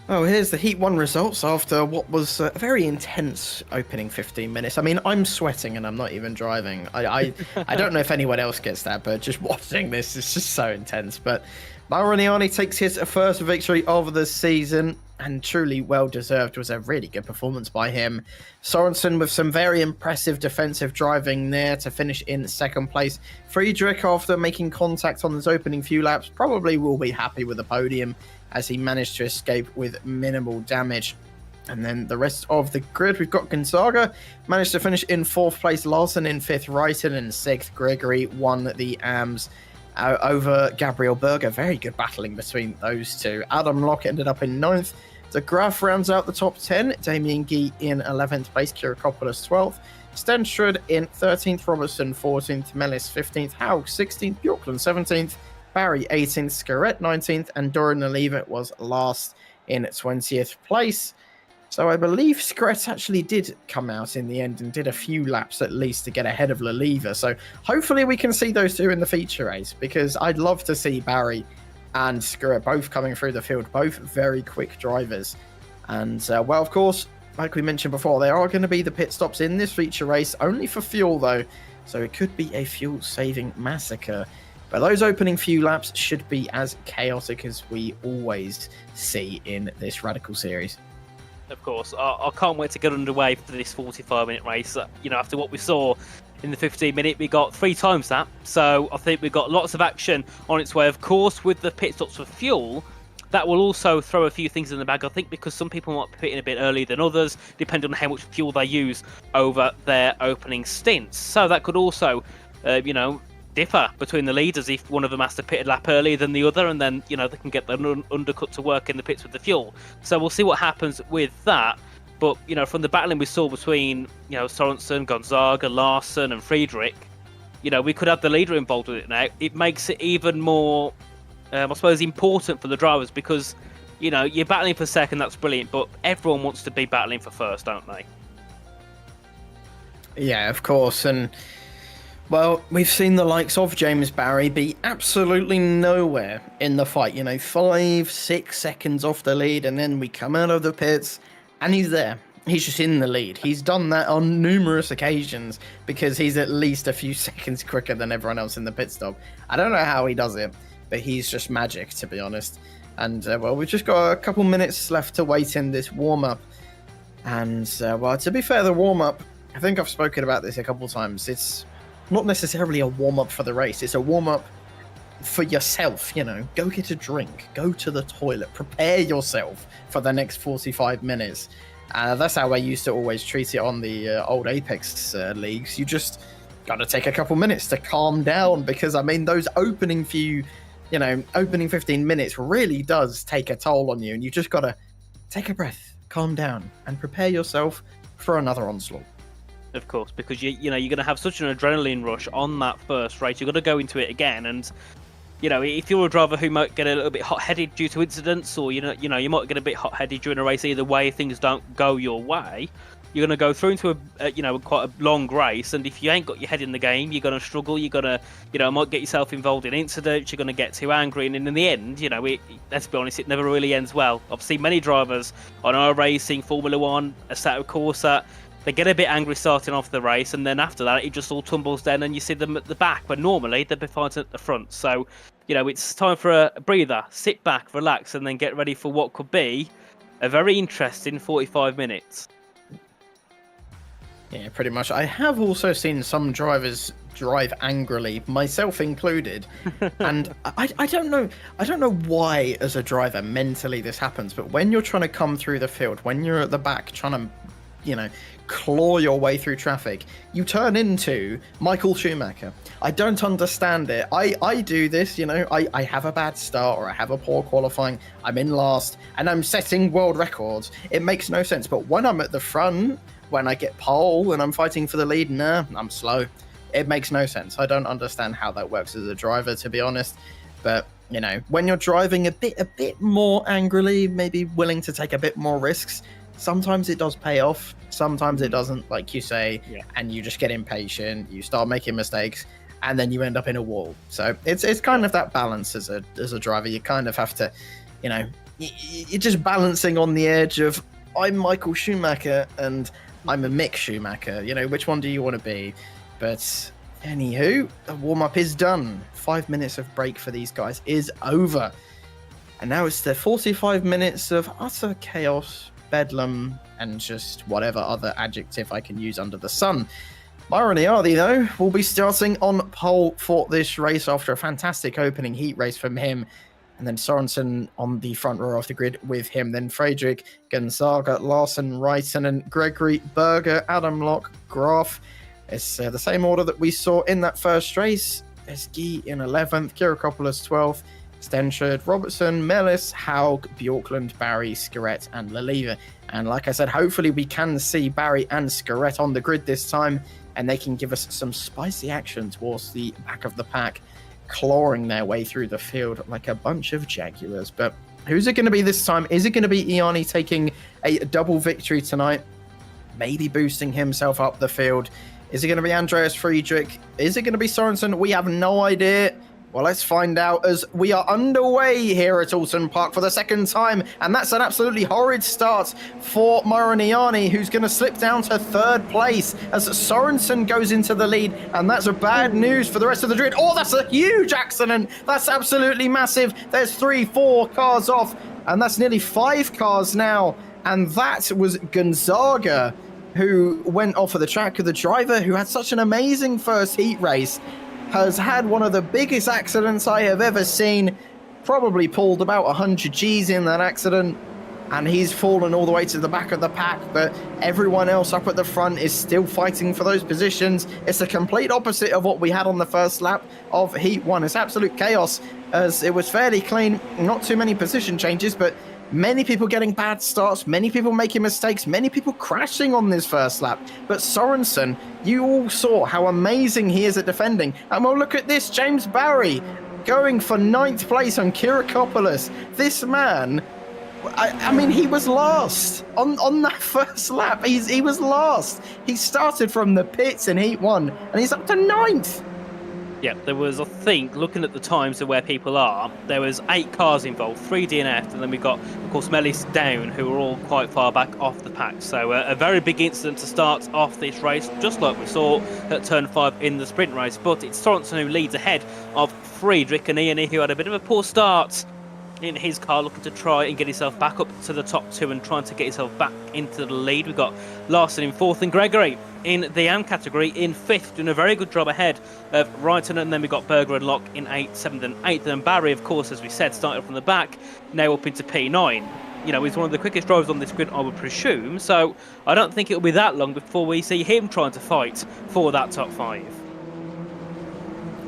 oh, here's the Heat 1 results after what was a very intense opening 15 minutes. I mean, I'm sweating and I'm not even driving. I don't know if anyone else gets that, but just watching this is just so intense. But Myron Ianni takes his first victory of the season, and truly well-deserved. Was a really good performance by him. Sorensen with some very impressive defensive driving there to finish in 2nd place. Friedrich, after making contact on his opening few laps, probably will be happy with the podium, as he managed to escape with minimal damage. And then the rest of the grid, we've got Gonzaga managed to finish in 4th place, Larson in 5th, Reitinen in 6th, Gregory won the AMS over Gabriel Berger. Very good battling between those two. Adam Locke ended up in 9th. De Graaf rounds out the top 10, Damien Guy in 11th place, Kirikopoulos 12th, Stenstrud in 13th, Robertson 14th, Mellis 15th, Haug 16th, Bjorklund 17th, Barry 18th, Scarrett 19th, and Doran Naliva was last in 20th place. So I believe Scarrett actually did come out in the end and did a few laps at least to get ahead of Laliva. So hopefully we can see those two in the feature race, because I'd love to see Barry and Scarrett both coming through the field, both very quick drivers. And, well, of course, like we mentioned before, there are going to be the pit stops in this feature race, only for fuel, though. So it could be a fuel-saving massacre. But those opening few laps should be as chaotic as we always see in this Radical series. Of course, I can't wait to get underway for this 45-minute race. After what we saw in the 15-minute, we got 3 times that. So I think we've got lots of action on its way. Of course, with the pit stops for fuel, that will also throw a few things in the bag, I think, because some people might be pitting a bit earlier than others, depending on how much fuel they use over their opening stints. So that could also, differ between the leaders if one of them has to pit a lap earlier than the other, and then they can get the undercut to work in the pits with the fuel. So we'll see what happens with that. But from the battling we saw between Sorensen, Gonzaga, Larson, and Friedrich, we could have the leader involved with it now. It makes it even more, I suppose, important for the drivers because you're battling for second. That's brilliant, but everyone wants to be battling for first, don't they? Yeah, of course. And well, we've seen the likes of James Barry be absolutely nowhere in the fight. 5-6 seconds off the lead, and then we come out of the pits, and he's there. He's just in the lead. He's done that on numerous occasions because he's at least a few seconds quicker than everyone else in the pit stop. I don't know how he does it, but he's just magic, to be honest. And, well, we've just got a couple minutes left to wait in this warm-up. And, well, to be fair, the warm-up, I think I've spoken about this a couple times. It's not necessarily a warm-up for the race. It's a warm-up for yourself, Go get a drink. Go to the toilet. Prepare yourself for the next 45 minutes. That's how I used to always treat it on the old Apex leagues. You just got to take a couple minutes to calm down because, those opening 15 minutes really does take a toll on you. And you just got to take a breath, calm down, and prepare yourself for another onslaught. Of course, because you're going to have such an adrenaline rush on that first race. You've got to go into it again, and if you're a driver who might get a little bit hot-headed due to incidents, or you might get a bit hot-headed during a race either way, if things don't go your way, you're going to go through into a quite a long race, and if you ain't got your head in the game, you're going to struggle. You're going to might get yourself involved in incidents. You're going to get too angry, and in the end, let's be honest, it never really ends well. I've seen many drivers on iRacing, Formula One, Assetto Corsa. They get a bit angry starting off the race, and then after that, it just all tumbles down, and you see them at the back, when normally they'd be fighting at the front. So, it's time for a breather, sit back, relax, and then get ready for what could be a very interesting 45 minutes. Yeah, pretty much. I have also seen some drivers drive angrily, myself included, and I don't know why as a driver mentally this happens, but when you're trying to come through the field, when you're at the back trying to claw your way through traffic, you turn into Michael Schumacher. I don't understand it. I do this, I have a bad start or I have a poor qualifying, I'm in last, and I'm setting world records. It makes no sense. But when I'm at the front, when I get pole and I'm fighting for the lead, I'm slow. It makes no sense. I don't understand how that works as a driver, to be honest. But, when you're driving a bit more angrily, maybe willing to take a bit more risks, sometimes it does pay off, sometimes it doesn't, like you say, and you just get impatient, you start making mistakes, and then you end up in a wall. So it's kind of that balance as a driver. You kind of have to, you're just balancing on the edge of, I'm Michael Schumacher and I'm a Mick Schumacher, which one do you want to be? But anywho, the warm-up is done. 5 minutes of break for these guys is over. And now it's the 45 minutes of utter chaos, bedlam, and just whatever other adjective I can use under the sun. Myron Iardi, though, will be starting on pole for this race after a fantastic opening heat race from him. And then Sorensen on the front row of the grid with him. Then Friedrich, Gonzaga, Larson, Reiten, and Gregory, Berger, Adam Locke, Graf. It's the same order that we saw in that first race. Esgui in 11th, Kirakopoulos 12th, Stenshard, Robertson, Mellis, Haug, Bjorklund, Barry, Scarrett, and Laliva. And like I said, hopefully we can see Barry and Scarrett on the grid this time, and they can give us some spicy action towards the back of the pack, clawing their way through the field like a bunch of Jaguars. But who's it going to be this time? Is it going to be Iani taking a double victory tonight? Maybe boosting himself up the field? Is it going to be Andreas Friedrich? Is it going to be Sorensen? We have no idea. Well, let's find out as we are underway here at Oulton Park for the second time, and that's an absolutely horrid start for Myron Iani, who's going to slip down to third place as Sorensen goes into the lead, and that's a bad news for the rest of the grid. Oh, that's a huge accident. That's absolutely massive. There's 3-4 cars off, and that's nearly 5 cars now, and that was Gonzaga, who went off of the track. The driver who had such an amazing first heat race has had one of the biggest accidents I have ever seen, probably pulled about 100 Gs in that accident, and he's fallen all the way to the back of the pack, but everyone else up at the front is still fighting for those positions. It's the complete opposite of what we had on the first lap of Heat 1. It's absolute chaos, as it was fairly clean, not too many position changes, but many people getting bad starts, many people making mistakes, many people crashing on this first lap. But Sorensen, you all saw how amazing he is at defending. And well, look at this, James Barry going for 9th place on Kirakopoulos. This man, I mean, he was last on that first lap. He was last. He started from the pits in Heat 1, and he's up to 9th. Yeah, there was, I think, looking at the times of where people are, there was 8 cars involved, 3 DNF, and then we got, of course, Mellis down, who were all quite far back off the pack. So a very big incident to start off this race, just like we saw at Turn 5 in the sprint race. But it's Sorensen who leads ahead of Friedrich and Ian, who had a bit of a poor start in his car, looking to try and get himself back up to the top 2 and trying to get himself back into the lead. We've got Larson in 4th and Gregory in the AM category in 5th, doing a very good job ahead of Wrighton, and then we've got Berger and Locke in 8th, 7th and 8th, and Barry, of course, as we said, started from the back, now up into P9. You know, he's one of the quickest drivers on this grid, I would presume, so I don't think it'll be that long before we see him trying to fight for that top 5.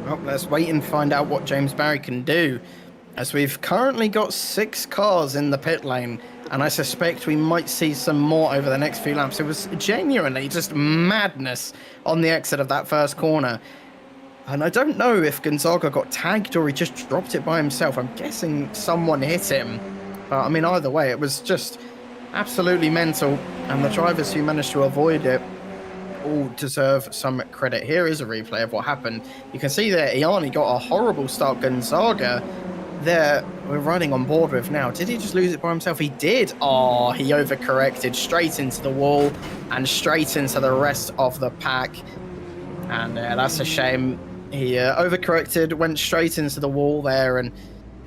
Well, let's wait and find out what James Barry can do, as we've currently got 6 cars in the pit lane, and I suspect we might see some more over the next few laps. It was genuinely just madness on the exit of that first corner. And I don't know if Gonzaga got tagged or he just dropped it by himself. I'm guessing someone hit him. But I mean, either way, it was just absolutely mental. And the drivers who managed to avoid it all deserve some credit. Here is a replay of what happened. You can see there, Iani got a horrible start. Gonzaga, there we're running on board with now. Did he just lose it by himself? He did. Oh, he overcorrected straight into the wall and straight into the rest of the pack. And that's a shame. He overcorrected, went straight into the wall there and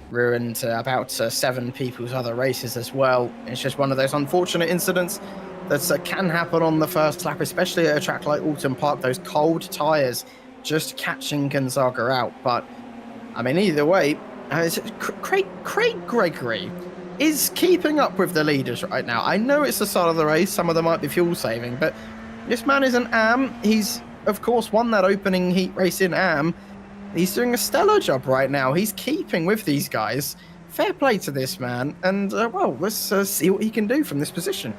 ruined about 7 people's other races as well. It's just one of those unfortunate incidents that can happen on the first lap, especially at a track like Oulton Park. Those cold tyres just catching Gonzaga out. But, I mean, either way, Craig Gregory is keeping up with the leaders right now. I know it's the start of the race, some of them might be fuel saving, but this man is an AM. He's, of course, won that opening heat race in AM. He's doing a stellar job right now. He's keeping with these guys. Fair play to this man, and well, let's see what he can do from this position.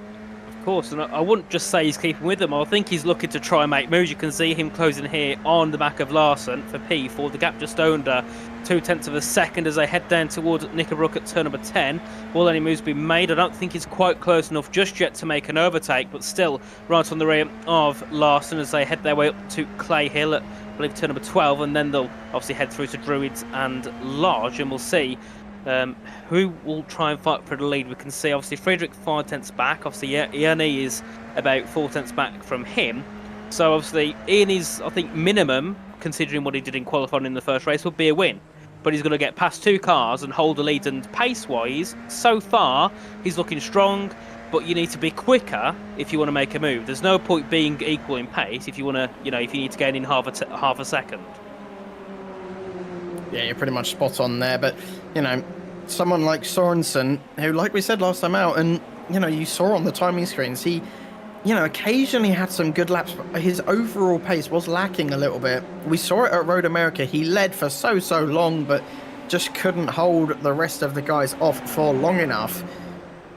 Of course, and I wouldn't just say he's keeping with them. I think he's looking to try and make moves. You can see him closing here on the back of Larson for P4. The gap just under 0.2 of a second as they head down towards Knickerbrook at turn number 10. Will any moves be made? I don't think he's quite close enough just yet to make an overtake, but still right on the rear of Larson as they head their way up to Clay Hill at, I believe, turn number 12, and then they'll obviously head through to Druids and Lodge, and we'll see who will try and fight for the lead. We can see obviously Friedrich 5/10 back. Obviously Iani is about 4/10 back from him. So obviously Iani's, I think, minimum, considering what he did in qualifying in the first race, would be a win. But he's going to get past 2 cars and hold the lead. And pace-wise, so far he's looking strong. But you need to be quicker if you want to make a move. There's no point being equal in pace if you want to, you know, if you need to gain in half a second. Yeah, you're pretty much spot on there, but, you know, someone like Sorensen, who, like we said last time out, and, you know, you saw on the timing screens, he, you know, occasionally had some good laps, but his overall pace was lacking a little bit. We saw it at Road America. He led for so long, but just couldn't hold the rest of the guys off for long enough.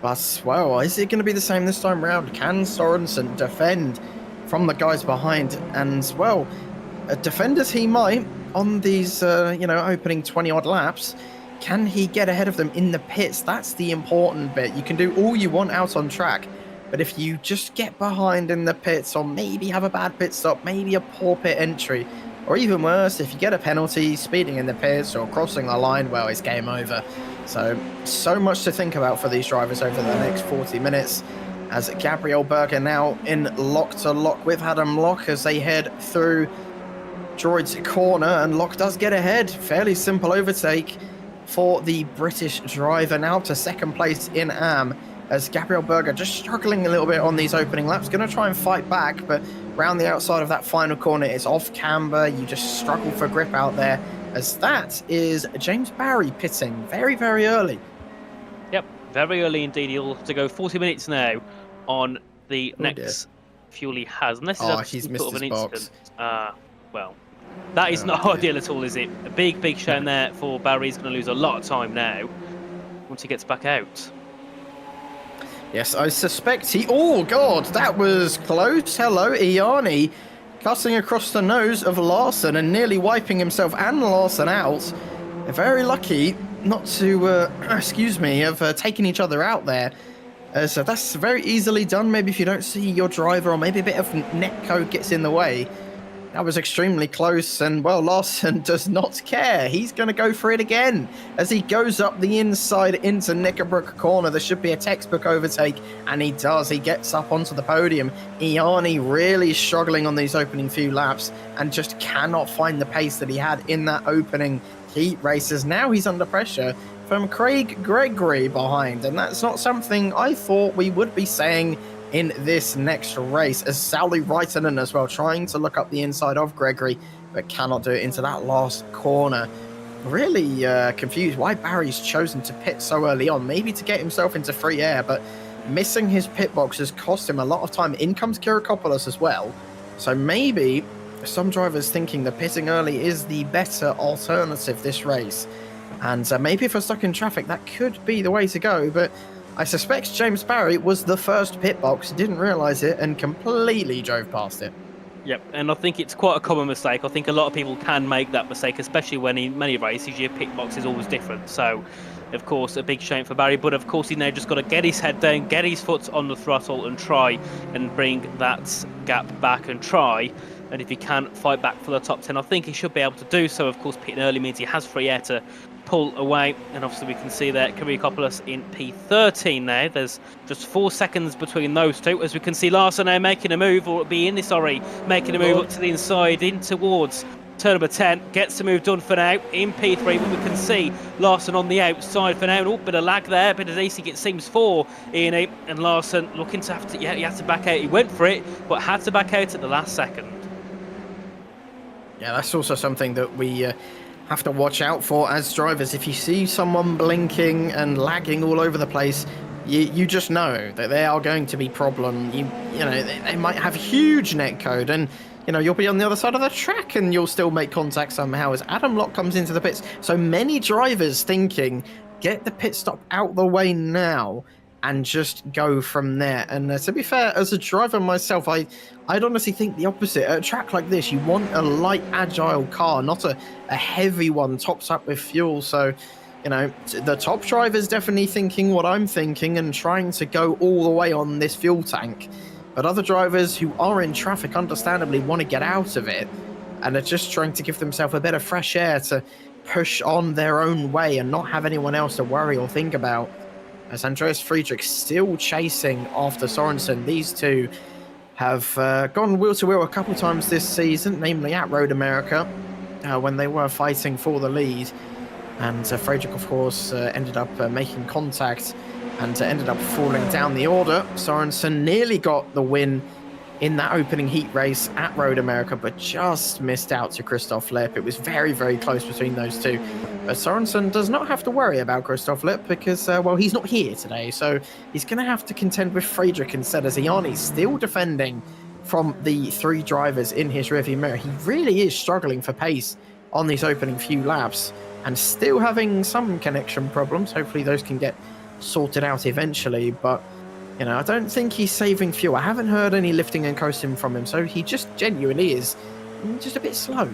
But, well, is it going to be the same this time round? Can Sorensen defend from the guys behind? And, well, defend as he might on these, you know, opening 20-odd laps, can he get ahead of them in the pits? That's the important bit. You can do all you want out on track, but if you just get behind in the pits or maybe have a bad pit stop, maybe a poor pit entry, or even worse, if you get a penalty, speeding in the pits or crossing the line, well, it's game over. So much to think about for these drivers over the next 40 minutes. As Gabriel Berger now in lock-to-lock with Adam Locke as they head through Droid's corner, and Locke does get ahead. Fairly simple overtake for the British driver, now to second place in AM, as Gabriel Berger just struggling a little bit on these opening laps. Going to try and fight back, but round the outside of that final corner, it's off camber. You just struggle for grip out there, as that is James Barry pitting very, very early. Yep, very early indeed. He'll have to go 40 minutes now on the next fuel he has. Unless he's missed sort of his an box. Incident. Well, that is not ideal at all, is it? A big shame there for Barry. He's going to lose a lot of time now once he gets back out. Yes, I suspect he... Oh, God, that was close. Hello, Iani. Cutting across the nose of Larson and nearly wiping himself and Larson out. Very lucky not to, have taken each other out there. So that's very easily done. Maybe if you don't see your driver, or maybe a bit of netcode gets in the way. That was extremely close, and, well, Larson does not care. He's going to go for it again as he goes up the inside into Knickerbrook corner. There should be a textbook overtake, and he does. He gets up onto the podium. Iani really struggling on these opening few laps and just cannot find the pace that he had in that opening heat races. Now he's under pressure from Craig Gregory behind, and that's not something I thought we would be saying in this next race, as Sally Reitonen as well, trying to look up the inside of Gregory, but cannot do it into that last corner. Really confused why Barry's chosen to pit so early on, maybe to get himself into free air, but missing his pit box has cost him a lot of time. In comes Kirakopoulos as well, so maybe some drivers thinking that pitting early is the better alternative this race, and maybe if we're stuck in traffic, that could be the way to go, but I suspect James Barry was the first pit box, didn't realise it, and completely drove past it. Yep, and I think it's quite a common mistake. I think a lot of people can make that mistake, especially when in many races your pit box is always different. So, of course, a big shame for Barry, but of course he now just got to get his head down, get his foot on the throttle and try and bring that gap back and try. And if he can fight back for the top 10, I think he should be able to do so. Of course, pitting early means he has free air to pull away, and obviously we can see there Kirakopoulos in P13 now. There's just 4 seconds between those two, as we can see Larson now making a move, or making a move up to the inside in towards turn number 10, gets the move done for now in P3, but we can see Larson on the outside for now. Bit of lag there, bit of DC, it seems, for Ian, and Larson looking to he had to back out. He went for it, but had to back out at the last second. Yeah, that's also something that we have to watch out for as drivers. If you see someone blinking and lagging all over the place, you just know that they are going to be problem. You know, they might have huge netcode, and you'll be on the other side of the track and you'll still make contact somehow, as Adam Locke comes into the pits. So many drivers thinking, get the pit stop out the way now and just go from there. And to be fair, as a driver myself, I'd honestly think the opposite. At a track like this, you want a light, agile car, not a heavy one topped up with fuel. So, the top driver's definitely thinking what I'm thinking and trying to go all the way on this fuel tank. But other drivers who are in traffic understandably want to get out of it and are just trying to give themselves a bit of fresh air to push on their own way and not have anyone else to worry or think about. As Andreas Friedrich still chasing after Sorensen. These two have gone wheel to wheel a couple times this season, namely at Road America, when they were fighting for the lead. And Friedrich, of course, ended up making contact and ended up falling down the order. Sorensen nearly got the win in that opening heat race at Road America, but just missed out to Christoph Lepp. It was very, very close between those two. But Sorensen does not have to worry about Christoph Lepp because, he's not here today. So he's going to have to contend with Friedrich instead, as Iani's still defending from the 3 drivers in his rearview mirror. He really is struggling for pace on these opening few laps and still having some connection problems. Hopefully those can get sorted out eventually, but I don't think he's saving fuel. I haven't heard any lifting and coasting from him, so he just genuinely is just a bit slow.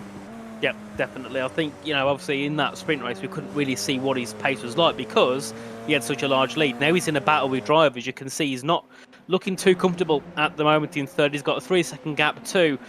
Yep, definitely. I think, obviously in that sprint race, we couldn't really see what his pace was like because he had such a large lead. Now he's in a battle with drivers. You can see he's not looking too comfortable at the moment in third. He's got a 3-second gap to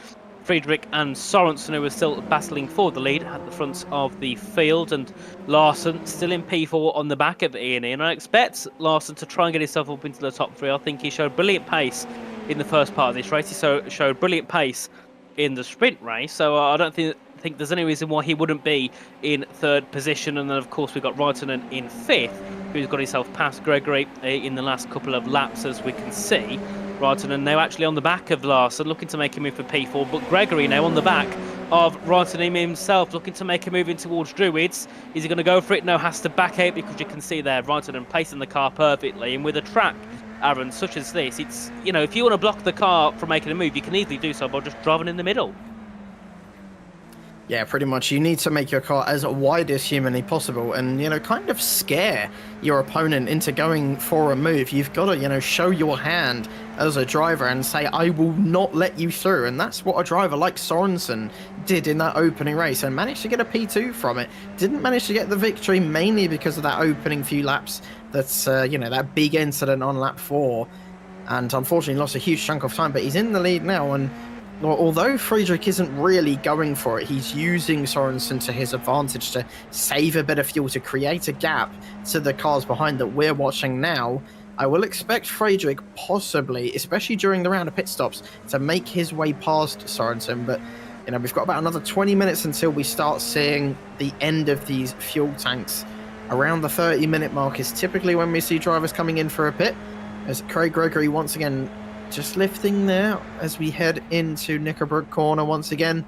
Friedrich and Sorensen, who are still battling for the lead at the front of the field, and Larson still in P4 on the back of Ian. And I expect Larson to try and get himself up into the top 3. I think he showed brilliant pace in the first part of this race. He showed brilliant pace in the sprint race, so I don't think there's any reason why he wouldn't be in 3rd position. And then of course we've got Reitonen in 5th, who's got himself past Gregory in the last couple of laps, as we can see. Reitonen now actually on the back of Larson, looking to make a move for P4, but Gregory now on the back of Reitonen himself, looking to make a move in towards Druids. Is he going to go for it? No, has to back out, because you can see there Reitonen placing the car perfectly. And with a track, Aaron, such as this, it's, you know, if you want to block the car from making a move, you can easily do so by just driving in the middle. Yeah, pretty much. You need to make your car as wide as humanly possible and, you know, kind of scare your opponent into going for a move. You've got to, you know, show your hand as a driver and say, I will not let you through. And that's what a driver like Sorensen did in that opening race and managed to get a P2 from it. Didn't manage to get the victory mainly because of that opening few laps. That's, you know, that big incident on lap 4. And unfortunately lost a huge chunk of time, but he's in the lead now. And although Friedrich isn't really going for it, he's using Sorensen to his advantage to save a bit of fuel, to create a gap to the cars behind that we're watching now. I will expect Friedrich possibly, especially during the round of pit stops, to make his way past Sorensen. But, you know, we've got about another 20 minutes until we start seeing the end of these fuel tanks. Around the 30-minute mark is typically when we see drivers coming in for a pit, as Craig Gregory once again just lifting there as we head into Knickerbrook corner once again.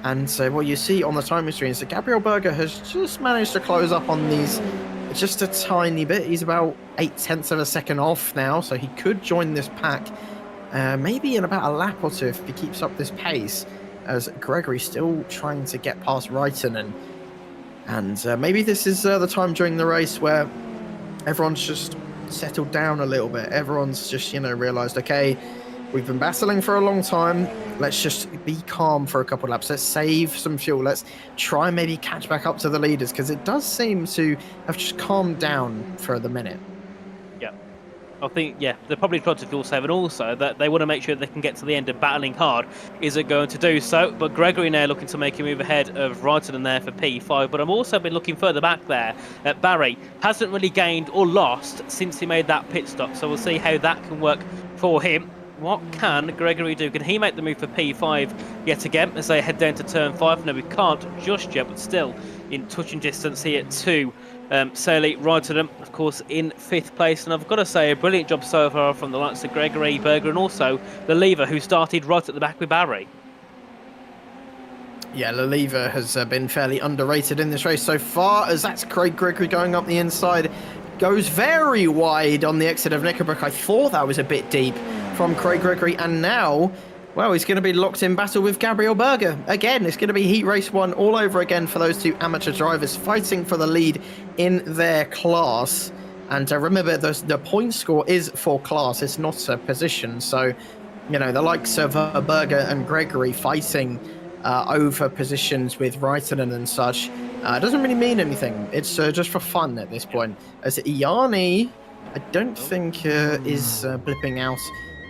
And so what you see on the timing screen is that Gabriel Berger has just managed to close up on these just a tiny bit. He's about 0.8 of a second off now, so he could join this pack maybe in about a lap or two if he keeps up this pace, as Gregory's still trying to get past Reitonen. And maybe this is the time during the race where everyone's just settled down a little bit. Everyone's just, you know, realized, okay, we've been battling for a long time, let's just be calm for a couple of laps, let's save some fuel, let's try and maybe catch back up to the leaders, because it does seem to have just calmed down for the minute. I think, yeah, they're probably trying to fuel save, and also that they want to make sure they can get to the end of battling hard. Is it going to do so? But Gregory now looking to make a move ahead of Reitonen there for P5. But I've also been looking further back there at Barry. Hasn't really gained or lost since he made that pit stop. So we'll see how that can work for him. What can Gregory do? Can he make the move for P5 yet again as they head down to turn 5? No, we can't just yet, but still in touching distance here to Saley Reitonen, of course, in 5th place. And I've got to say, a brilliant job so far from the likes of Gregory, Berger, and also the Lever, who started right at the back with Barry. Yeah, Leliva has been fairly underrated in this race so far, as that's Craig Gregory going up the inside. Goes very wide on the exit of Knickerbrook. I thought that was a bit deep from Craig Gregory, and now, well, he's going to be locked in battle with Gabriel Berger. Again, it's going to be Heat Race 1 all over again for those two amateur drivers fighting for the lead in their class. And remember, the point score is for class, it's not a position. So, you know, the likes of Berger and Gregory fighting over positions with Reitonen and such doesn't really mean anything. It's just for fun at this point. As Iani, I don't think is blipping out,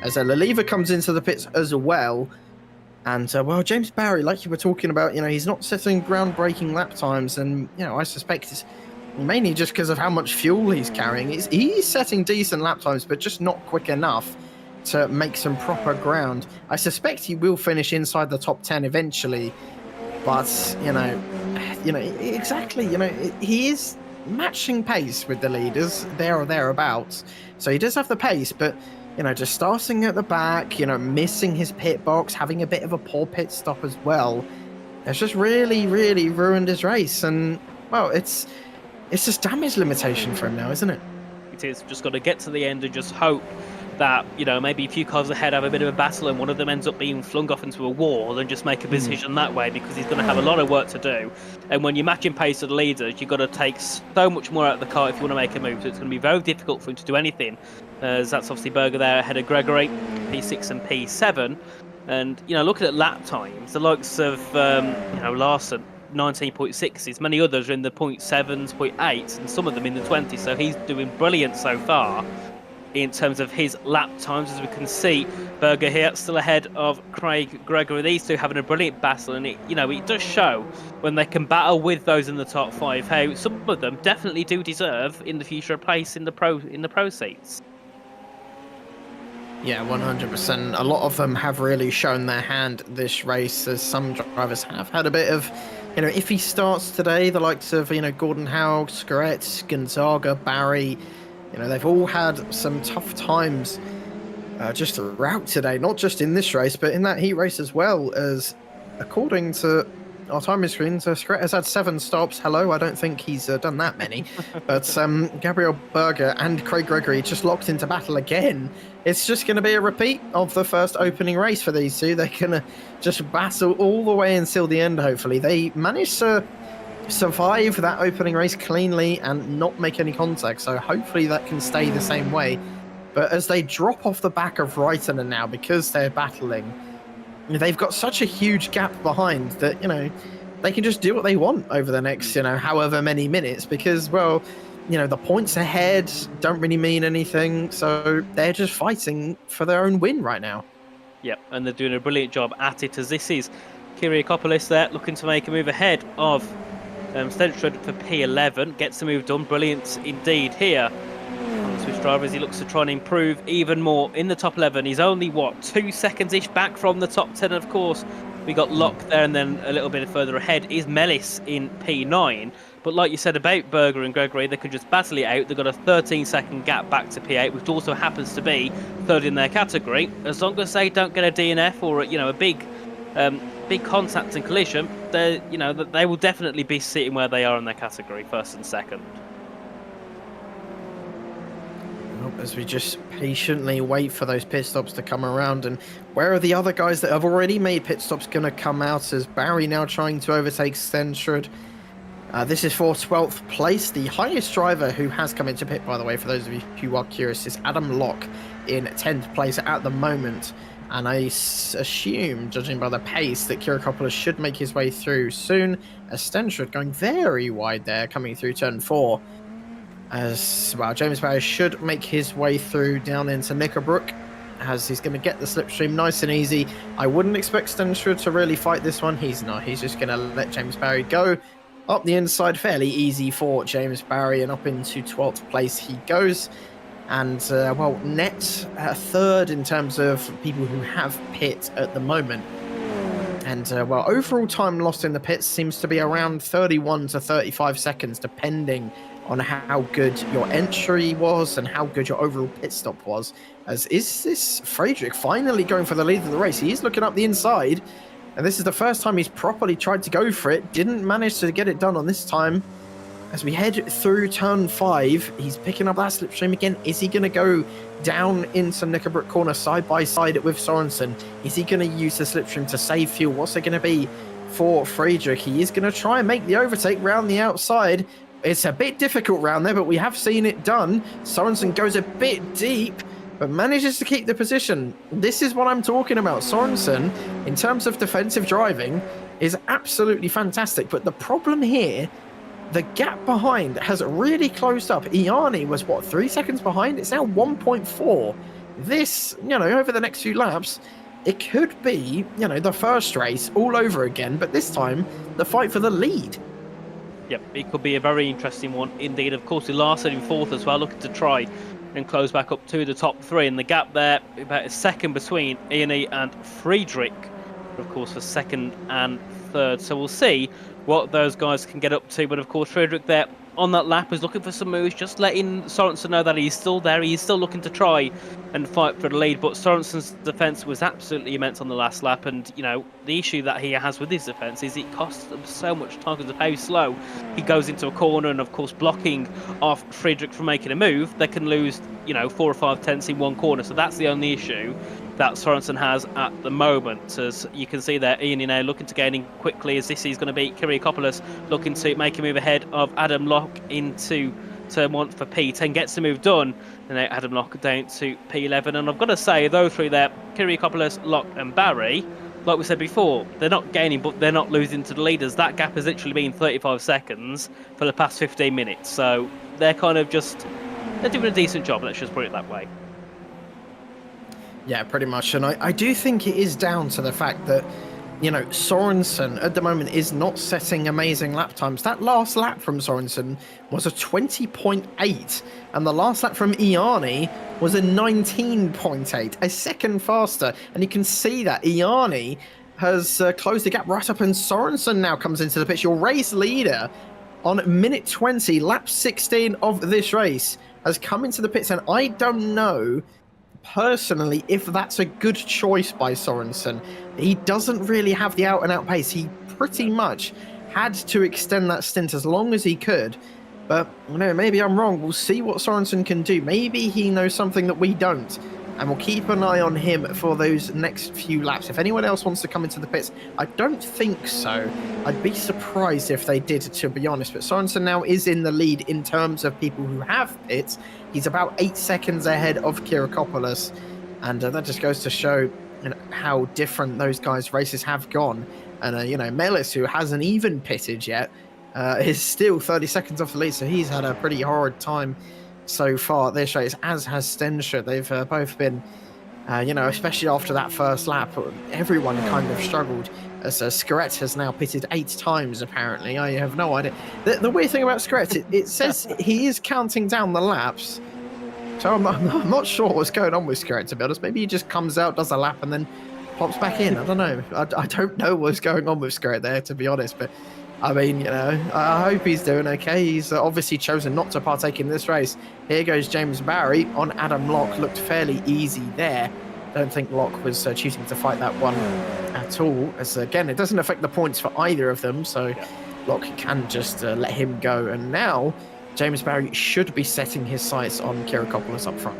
as Leliva comes into the pits as well. And, well, James Barry, like you were talking about, you know, he's not setting groundbreaking lap times. And, you know, I suspect it's mainly just because of how much fuel he's carrying. He's setting decent lap times, but just not quick enough to make some proper ground. I suspect he will finish inside the top 10 eventually. But, you know, exactly, you know, he is matching pace with the leaders, there or thereabouts. So he does have the pace, but, you know, just starting at the back, you know, missing his pit box, having a bit of a poor pit stop as well. It's just really, really ruined his race. And, well, it's just damage limitation for him now, isn't it? It is. Just got to get to the end and just hope that, you know, maybe a few cars ahead have a bit of a battle and one of them ends up being flung off into a wall, and just make a decision that way, because he's going to have a lot of work to do. And when you're matching pace to the leaders, you've got to take so much more out of the car if you want to make a move. So it's going to be very difficult for him to do anything. As that's obviously Berger there ahead of Gregory, P6 and P7. And, you know, looking at lap times, the likes of, you know, Larson, 19.6s, many others are in the 0.7s, 0.8s, and some of them in the 20s. So he's doing brilliant so far. in terms of his lap times. As we can see, Berger here still ahead of Craig Gregory. These two having a brilliant battle, and it does show when they can battle with those in the top 5 how some of them definitely do deserve in the future a place in the pro seats. Yeah, 100%. A lot of them have really shown their hand this race, as some drivers have had a bit of, iffy starts today. The likes of, Gordon Howe, Scaret, Gonzaga, Barry, they've all had some tough times just throughout today, not just in this race, but in that heat race as well. As according to our timing screens, Scaret has had 7 stops. Hello, I don't think he's done that many. But Gabriel Berger and Craig Gregory just locked into battle again. It's just going to be a repeat of the first opening race for these two. They're going to just battle all the way until the end, hopefully. They managed to survive that opening race cleanly and not make any contact, so hopefully that can stay the same way. But as they drop off the back of Reitenen now, because they're battling, they've got such a huge gap behind that, they can just do what they want over the next, however many minutes, because, well, the points ahead don't really mean anything, so they're just fighting for their own win right now. Yep, and they're doing a brilliant job at it, as this is Kyriakopoulos there, looking to make a move ahead of Stenstrud for P11. Gets the move done, brilliant indeed here. Swiss driver, as he looks to try and improve even more in the top 11. He's only, 2 seconds-ish back from the top 10, of course. We got Locke there, and then a little bit further ahead is Mellis in P9. But like you said about Berger and Gregory, they could just battle it out. They've got a 13-second gap back to P8, which also happens to be third in their category. As long as they don't get a DNF or a big contact and collision, they will definitely be sitting where they are in their category, first and second. As we just patiently wait for those pit stops to come around, and where are the other guys that have already made pit stops going to come out? As Barry now trying to overtake Stenstrud. This is for 12th place. The highest driver who has come into pit, by the way, for those of you who are curious, is Adam Locke in 10th place at the moment. And I assume, judging by the pace, that Kyriakopoulos should make his way through soon, as Stenstrud going very wide there, coming through turn 4. As well, James Barry should make his way through down into Knickerbrook, as he's going to get the slipstream nice and easy. I wouldn't expect Stenstrud to really fight this one. He's not. He's just going to let James Barry go up the inside. Fairly easy for James Barry, and up into 12th place he goes. And, net third in terms of people who have pit at the moment. And, overall time lost in the pits seems to be around 31 to 35 seconds, depending on how good your entry was and how good your overall pit stop was. As is this Friedrich finally going for the lead of the race? He is looking up the inside, and this is the first time he's properly tried to go for it. Didn't manage to get it done on this time. As we head through turn 5, he's picking up that slipstream again. Is he going to go down into Knickerbrook corner side by side with Sorensen? Is he going to use the slipstream to save fuel? What's it going to be for Friedrich? He is going to try and make the overtake round the outside. It's a bit difficult round there, but we have seen it done. Sorensen goes a bit deep, but manages to keep the position. This is what I'm talking about. Sorensen, in terms of defensive driving, is absolutely fantastic. But the problem here, the gap behind has really closed up. Iani was, 3 seconds behind? It's now 1.4. This, over the next few laps, it could be, the first race all over again, but this time, the fight for the lead. Yep, it could be a very interesting one indeed. Of course, we Larson in 4th as well, looking to try and close back up to the top 3. And the gap there, about a second between Iani and Friedrich, of course, for 2nd and 3rd. So we'll see what those guys can get up to. But of course, Friedrich there on that lap is looking for some moves, just letting Sorensen know that he's still there. He's still looking to try and fight for the lead, but Sorensen's defence was absolutely immense on the last lap. And the issue that he has with his defence is it costs him so much time because of how slow he goes into a corner, and of course blocking off Friedrich from making a move. They can lose 4 or 5 tenths in one corner, so that's the only issue that Sorensen has at the moment. As you can see there, Ian now looking to gain in quickly, as this is going to be Kyriakopoulos looking to make a move ahead of Adam Locke into turn 1 for P10, gets the move done, and now Adam Locke down to P11. And I've got to say, those three there, Kyriakopoulos, Locke and Barry, like we said before, they're not gaining, but they're not losing to the leaders. That gap has literally been 35 seconds for the past 15 minutes, so they're kind of just, they're doing a decent job, let's just put it that way. Yeah, pretty much. And I do think it is down to the fact that, you know, Sorensen at the moment is not setting amazing lap times. That last lap from Sorensen was a 20.8, and the last lap from Iani was a 19.8, a second faster. And you can see that Iani has closed the gap right up, and Sorensen now comes into the pitch. Your race leader on minute 20, lap 16 of this race, has come into the pits, and I don't know personally if that's a good choice by Sorensen. He doesn't really have the out-and-out pace. He pretty much had to extend that stint as long as he could. But, you know, maybe I'm wrong. We'll see what Sorensen can do. Maybe he knows something that we don't. And we'll keep an eye on him for those next few laps. If anyone else wants to come into the pits, I don't think so. I'd be surprised if they did, to be honest. But Sorensen now is in the lead in terms of people who have pits. He's about 8 seconds ahead of Kirakopoulos. And that just goes to show, you know, how different those guys' races have gone. And, you know, Melis, who hasn't even pitted yet, is still 30 seconds off the lead. So he's had a pretty horrid time so far at this race, as has Stenscher. They've both been, you know, especially after that first lap, everyone kind of struggled. As Scaret has now pitted 8 times, apparently. I have no idea. The weird thing about Scaret, it says he is counting down the laps. So I'm not sure what's going on with Scaret, to be honest. Maybe he just comes out, does a lap, and then pops back in. I don't know. I don't know what's going on with Scaret there, to be honest. But I mean, you know, I hope he's doing okay. He's obviously chosen not to partake in this race. Here goes James Barry on Adam Locke. Looked fairly easy there. Don't think Locke was choosing to fight that one at all. As again, it doesn't affect the points for either of them. So Locke can just let him go. And now James Barry should be setting his sights on Kirakopoulos up front.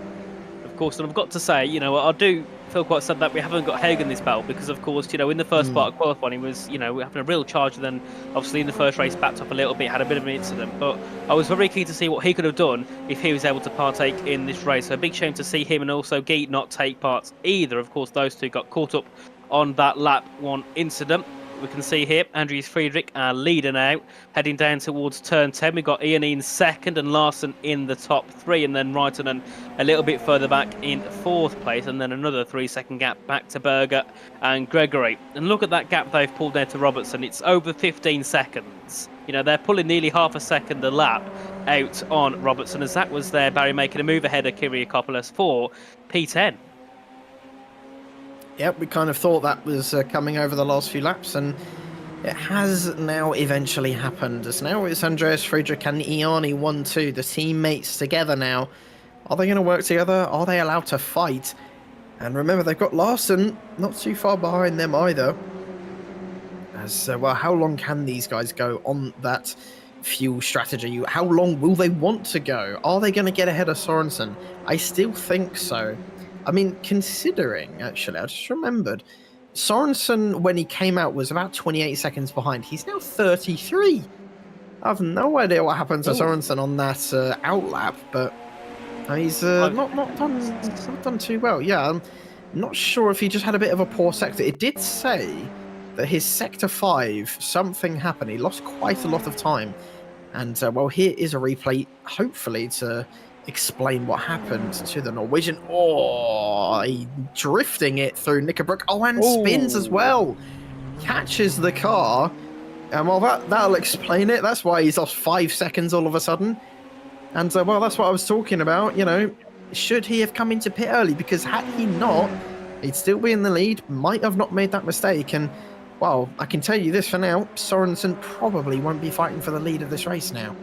Of course, and I've got to say, you know, I do feel quite sad that we haven't got Haig in this battle, because of course, you know, in the first part of qualifying he was, you know, having a real charge, and then obviously in the first race backed up a little bit, had a bit of an incident, but I was very keen to see what he could have done if he was able to partake in this race. So a big shame to see him and also Geet not take part either. Of course, those two got caught up on that lap 1 incident. We can see here Andreas Friedrich, our leader now, heading down towards turn 10. We've got Ian in second and Larson in the top 3, and then Reitonen a little bit further back in 4th place, and then another 3-second gap back to Berger and Gregory. And look at that gap they've pulled there to Robertson. It's over 15 seconds. You know, they're pulling nearly half a second a lap out on Robertson, as that was there Barry making a move ahead of Kyrgiakopoulos for P10. Yep, we kind of thought that was coming over the last few laps, and it has now eventually happened. As now it's Andreas Friedrich and Iani 1-2, the teammates together now. Are they going to work together? Are they allowed to fight? And remember, they've got Larson not too far behind them either. As well, how long can these guys go on that fuel strategy? How long will they want to go? Are they going to get ahead of Sorensen? I still think so. I mean, considering, actually, I just remembered, Sorensen, when he came out, was about 28 seconds behind. He's now 33. I have no idea what happened to Sorensen on that outlap, but he's not done too well. Yeah, I'm not sure if he just had a bit of a poor sector. It did say that his sector 5, something happened. He lost quite a lot of time. And, well, here is a replay, hopefully, to explain what happened to the Norwegian. Oh, he drifting it through Knickerbrook. Oh, and spins as well. Catches the car. And well, that'll explain it. That's why he's lost 5 seconds all of a sudden. And well, that's what I was talking about. You know, should he have come into pit early? Because had he not, he'd still be in the lead. Might have not made that mistake. And well, I can tell you this for now, Sorensen probably won't be fighting for the lead of this race now.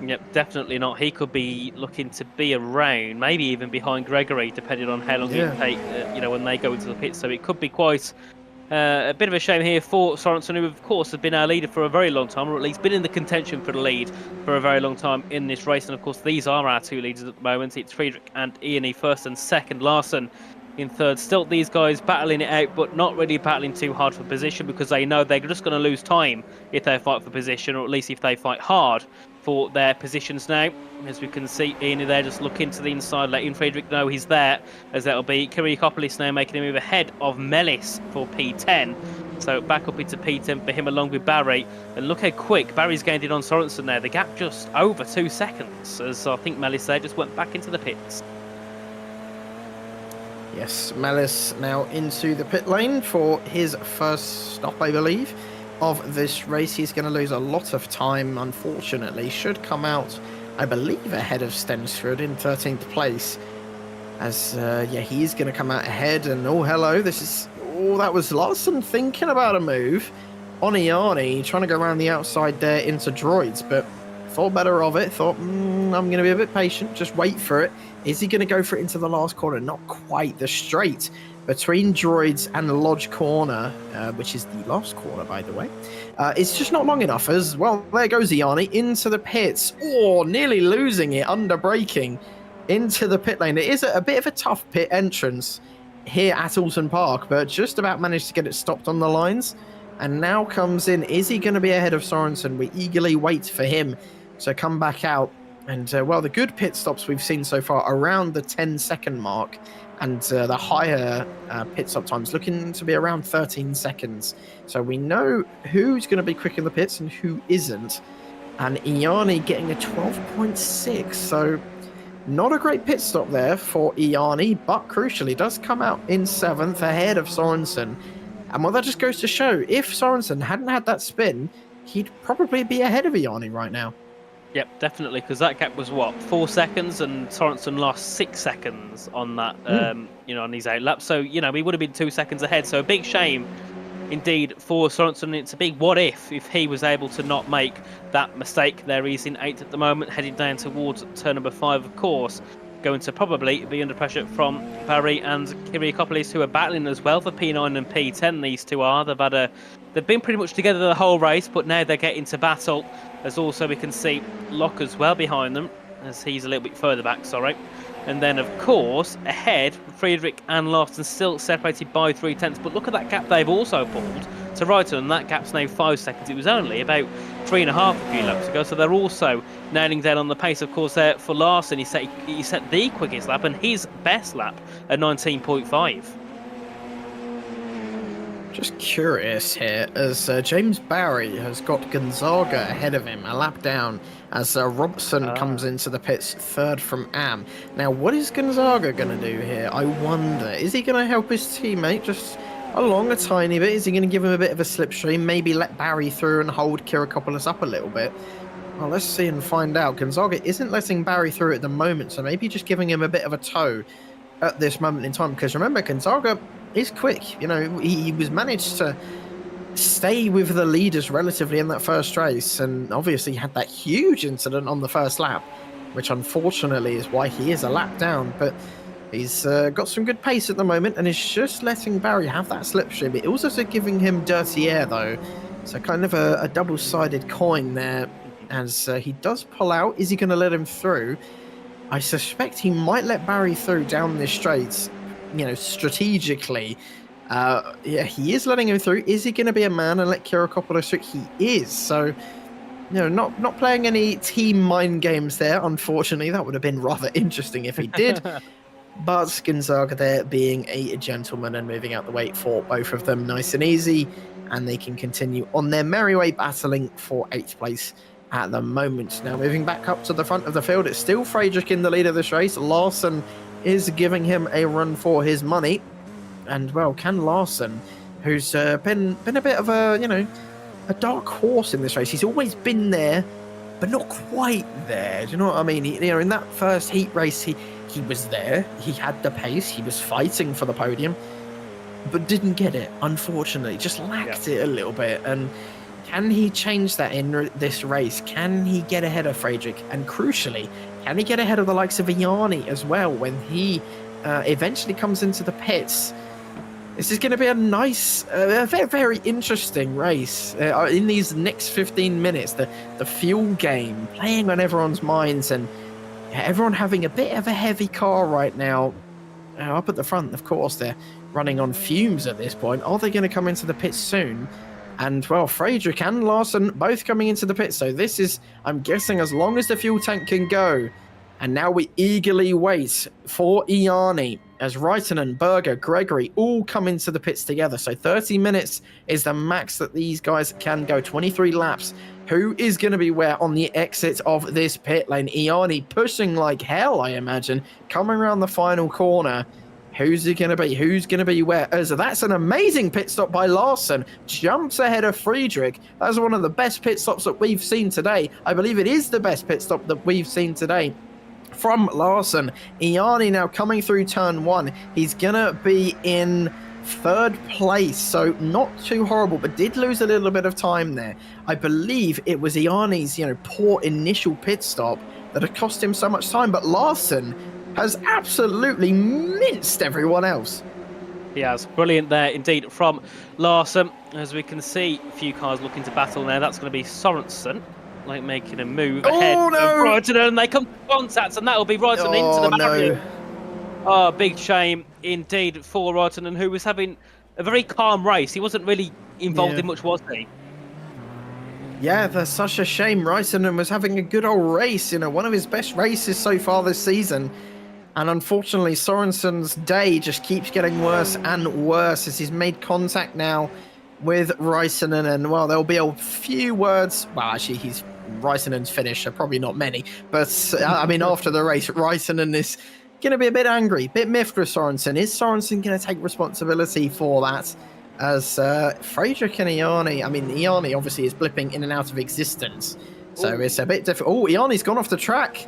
Yep, definitely not. He could be looking to be around, maybe even behind Gregory, depending on how long it take, you know, when they go into the pit. So it could be quite a bit of a shame here for Sorensen, who of course has been our leader for a very long time, or at least been in the contention for the lead for a very long time in this race. And of course, these are our 2 leaders at the moment. It's Friedrich and Ian first and second, Larson in third. Still these guys battling it out, but not really battling too hard for position, because they know they're just going to lose time if they fight for position, or at least if they fight hard for their positions now. As we can see, Ian there just looking to the inside, letting Friedrich know he's there, as that'll be Kyrgiakopoulos now making a move ahead of Melis for P10. So back up into P10 for him along with Barry. And look how quick Barry's gained in on Sorensen there. The gap just over 2 seconds, as I think Melis there just went back into the pits. Yes, Melis now into the pit lane for his first stop, I believe, of this race. He's going to lose a lot of time, unfortunately. Should come out, I believe, ahead of Stensrud in 13th place. As, yeah, he's going to come out ahead. And, oh, hello, this is... Oh, that was Larson thinking about a move on Iani, trying to go around the outside there into Droids, but thought better of it. Thought, I'm going to be a bit patient, just wait for it. Is he going to go for it into the last corner? Not quite. The straight between Droids and Lodge Corner, which is the last corner, by the way, it's just not long enough. As well, there goes Iani into the pits. Oh, nearly losing it, under braking into the pit lane. It is a bit of a tough pit entrance here at Oulton Park, but just about managed to get it stopped on the lines. And now comes in. Is he going to be ahead of Sorensen? We eagerly wait for him to come back out. And, well, the good pit stops we've seen so far around the 10-second mark, and the higher pit stop times looking to be around 13 seconds. So we know who's going to be quick in the pits and who isn't. And Iani getting a 12.6, so not a great pit stop there for Iani, but crucially does come out in 7th ahead of Sorensen. And well, that just goes to show, if Sorensen hadn't had that spin, he'd probably be ahead of Iani right now. Yep, definitely, because that gap was, what, 4 seconds, and Sorensen lost 6 seconds on that, you know, on his outlap. So, you know, he would have been 2 seconds ahead. So a big shame, indeed, for Sorensen. It's a big what if he was able to not make that mistake there. He's in 8th at the moment, heading down towards turn number 5, of course. Going to probably be under pressure from Barry and Kiriakopoulos, who are battling as well for P9 and P10. These two are. They've been pretty much together the whole race, but now they're getting to battle. As also we can see Locke as well behind them, as he's a little bit further back, sorry. And then, of course, ahead, Friedrich and Larson still separated by 3/10. But look at that gap they've also pulled to Reiter, and that gap's now 5 seconds. It was only about 3.5 a few laps ago, so they're also nailing down on the pace. Of course, there for Larson, he set the quickest lap and his best lap at 19.5. Just curious here, as James Barry has got Gonzaga ahead of him, a lap down, as Robertson comes into the pits 3rd from Am. Now, what is Gonzaga going to do here? I wonder. Is he going to help his teammate just along a tiny bit? Is he going to give him a bit of a slipstream? Maybe let Barry through and hold Kiriakopoulos up a little bit? Well, let's see and find out. Gonzaga isn't letting Barry through at the moment, so maybe just giving him a bit of a tow at this moment in time. Because remember, Gonzaga is quick. You know, he was managed to stay with the leaders relatively in that first race, and obviously had that huge incident on the first lap, which unfortunately is why he is a lap down. But he's got some good pace at the moment, and is just letting Barry have that slipstream. It also giving him dirty air, though, so kind of a double-sided coin there. As he does pull out, is he going to let him through? I suspect he might let Barry through down this straight, you know, strategically. Yeah, he is letting him through. Is he going to be a man and let Kiriakopoulos through? He is. So, you know, not playing any team mind games there, unfortunately. That would have been rather interesting if he did. But Gonzaga there being a gentleman and moving out the way for both of them nice and easy. And they can continue on their merry way, battling for 8th place at the moment. Now moving back up to the front of the field, it's still Friedrich in the lead of this race. Larson is giving him a run for his money. And, well, can Larson, who's been a bit of a, you know, a dark horse in this race. He's always been there, but not quite there. Do you know what I mean? You know, in that first heat race, he was there. He had the pace. He was fighting for the podium, but didn't get it, unfortunately. Just lacked it a little bit. And can he change that in this race? Can he get ahead of Friedrich? And crucially, can he get ahead of the likes of Iani as well when he eventually comes into the pits? This is going to be a nice, very, very interesting race in these next 15 minutes. The fuel game playing on everyone's minds, and everyone having a bit of a heavy car right now. Up at the front, of course, they're running on fumes at this point. Are they going to come into the pits soon? And, well, Friedrich and Larson both coming into the pits. So this is, I'm guessing, as long as the fuel tank can go. And now we eagerly wait for Iani as Reitinen, Berger, Gregory all come into the pits together. So 30 minutes is the max that these guys can go. 23 laps. Who is going to be where on the exit of this pit lane? Iani pushing like hell, I imagine, coming around the final corner. Who's it going to be? Who's going to be where? So that's an amazing pit stop by Larson. Jumps ahead of Friedrich. That's one of the best pit stops that we've seen today. I believe it is the best pit stop that we've seen today from Larson. Iani now coming through turn 1. He's going to be in 3rd place, so not too horrible, but did lose a little bit of time there. I believe it was Iani's, poor initial pit stop that had cost him so much time, but Larson has absolutely minced everyone else. He has. Brilliant there indeed from Larson. As we can see, a few cars looking to battle now. That's going to be Sorensen, making a move ahead of Brighton, and they come to contact, and that will be Brighton into the barrier. Oh, big shame indeed for Brighton, who was having a very calm race. He wasn't really involved in much, was he? Yeah, that's such a shame. Rysonen was having a good old race, one of his best races so far this season. And unfortunately, Sorensen's day just keeps getting worse and worse as he's made contact now with Rysonen. And, well, there'll be a few words. Well, actually, Rysonen's finished, so probably not many. But, after the race, Rysonen is going to be a bit angry, a bit miffed with Sorensen. Is Sorensen going to take responsibility for that? As Friedrich and Iani, Iani obviously is blipping in and out of existence. So it's a bit difficult. Oh, Iani's gone off the track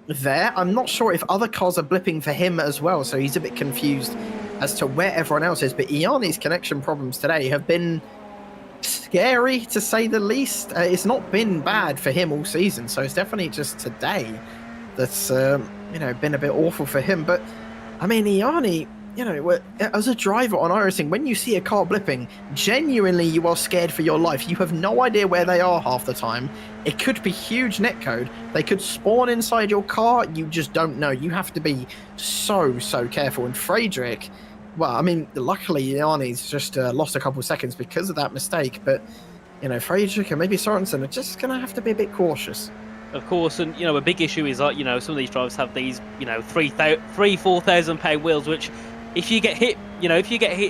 there. I'm not sure if other cars are blipping for him as well, so he's a bit confused as to where everyone else is. But Iani's connection problems today have been scary, to say the least. It's not been bad for him all season, so it's definitely just today that's been a bit awful for him. But Iani, as a driver on iRacing, when you see a car blipping, genuinely you are scared for your life. You have no idea where they are half the time. It could be huge netcode. They could spawn inside your car. You just don't know. You have to be so careful. And Friedrich, well, luckily Iani's just lost a couple of seconds because of that mistake. But, Friedrich and maybe Sorensen are just going to have to be a bit cautious. Of course, and a big issue is some of these drivers have these £4,000 wheels, which if you get hit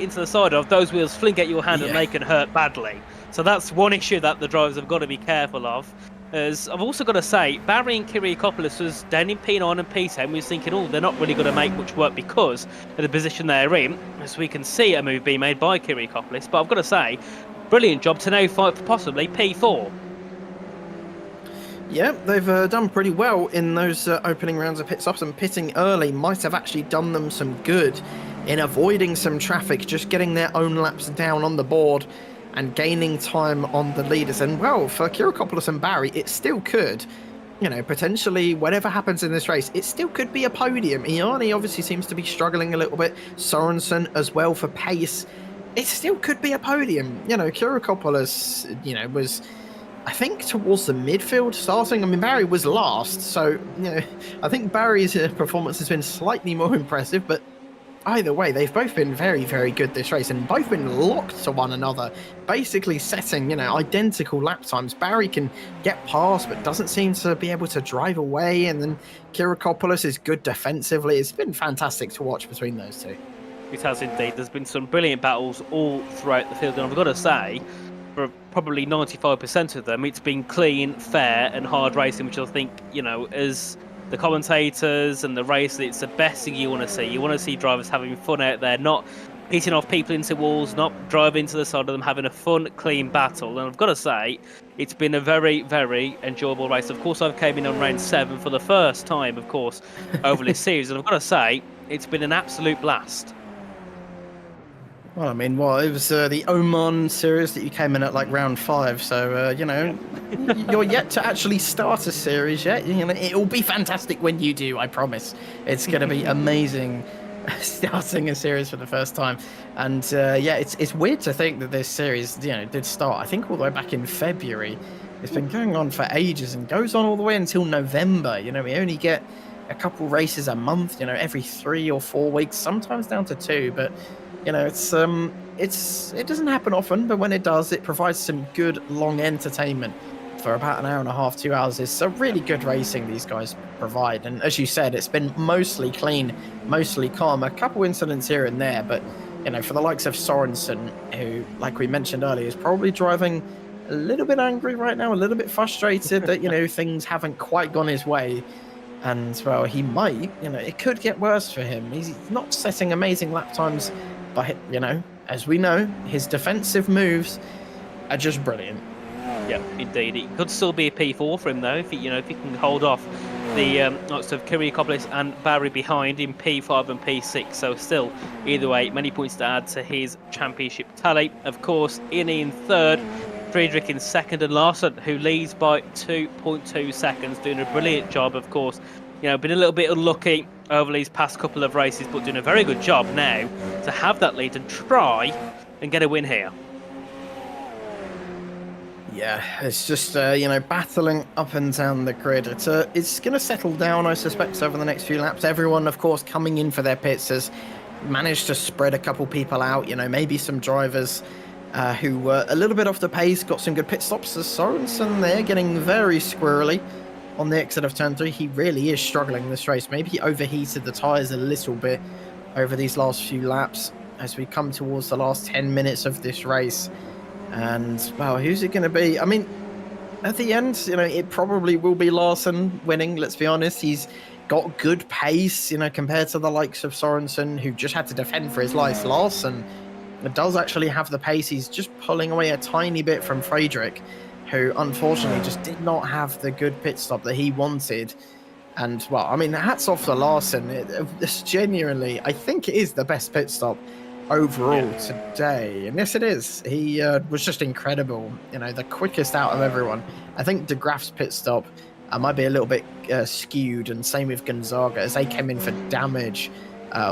into the side of, those wheels fling at your hand and they can hurt badly. So that's one issue that the drivers have got to be careful of. As I've also got to say, Barry and Kiriakopoulos was down in P9 and P10. We was thinking, they're not really going to make much work because of the position they're in. As we can see a move being made by Kiriakopoulos, but I've got to say, brilliant job to now fight for possibly P4. Yeah, they've done pretty well in those opening rounds of pit stops, and pitting early might have actually done them some good in avoiding some traffic, just getting their own laps down on the board and gaining time on the leaders. And, well, for Kiriakopoulos and Barry, it still could, potentially, whatever happens in this race, it still could be a podium. Iani obviously seems to be struggling a little bit. Sorensen as well for pace. It still could be a podium. Kiriakopoulos, was, I think, towards the midfield starting. Barry was last, so, I think Barry's performance has been slightly more impressive, but either way, they've both been very, very good this race, and both been locked to one another, basically setting, identical lap times. Barry can get past, but doesn't seem to be able to drive away, and then Kiriakopoulos is good defensively. It's been fantastic to watch between those two. It has indeed. There's been some brilliant battles all throughout the field, and I've got to say, for probably 95% of them, it's been clean, fair, and hard racing, which I think, as the commentators and the race, it's the best thing you want to see. You want to see drivers having fun out there, not hitting off people into walls, not driving to the side of them, having a fun, clean battle. And I've got to say, it's been a very, very enjoyable race. Of course, I've came in on round 7 for the first time, of course, over this series. And I've got to say, it's been an absolute blast. Well, it was the Oman series that you came in at round 5, so, you're yet to actually start a series yet. It'll be fantastic when you do, I promise. It's going to be amazing starting a series for the first time. And, it's weird to think that this series, did start, I think, all the way back in February. It's been going on for ages and goes on all the way until November. We only get a couple races a month, every 3 or 4 weeks, sometimes down to 2, but it doesn't happen often, but when it does, it provides some good long entertainment for about an hour and a half, 2 hours. It's a really good racing these guys provide. And as you said, it's been mostly clean, mostly calm. A couple incidents here and there, but for the likes of Sorensen, who, like we mentioned earlier, is probably driving a little bit angry right now, a little bit frustrated that things haven't quite gone his way. And, well, he might, it could get worse for him. He's not setting amazing lap times, but, as we know, his defensive moves are just brilliant. Yeah, indeed. It could still be a P4 for him, though, if he can hold off the likes of Kyrgiakopoulos and Barry behind in P5 and P6. So still, either way, many points to add to his championship tally. Of course, Innie in third, Friedrich in second, and Larson, who leads by 2.2 seconds, doing a brilliant job, of course. Been a little bit unlucky over these past couple of races, but doing a very good job now to have that lead and try and get a win here. Yeah, it's just, battling up and down the grid. It's going to settle down, I suspect, over the next few laps. Everyone, of course, coming in for their pits has managed to spread a couple people out. Maybe some drivers who were a little bit off the pace, got some good pit stops. As Sorensen there getting very squirrely on the exit of turn 3. He really is struggling this race. Maybe he overheated the tyres a little bit over these last few laps as we come towards the last 10 minutes of this race. And, well, who's it going to be? I mean, at the end, it probably will be Larson winning, let's be honest. He's got good pace, compared to the likes of Sorensen, who just had to defend for his life. Larson does actually have the pace. He's just pulling away a tiny bit from Friedrich, who unfortunately just did not have the good pit stop that he wanted. And, well, I mean, hats off to Larson. It's genuinely, I think it is the best pit stop overall today. And yes, it is. He was just incredible. The quickest out of everyone. I think De Graaf's pit stop might be a little bit skewed, and same with Gonzaga, as they came in for damage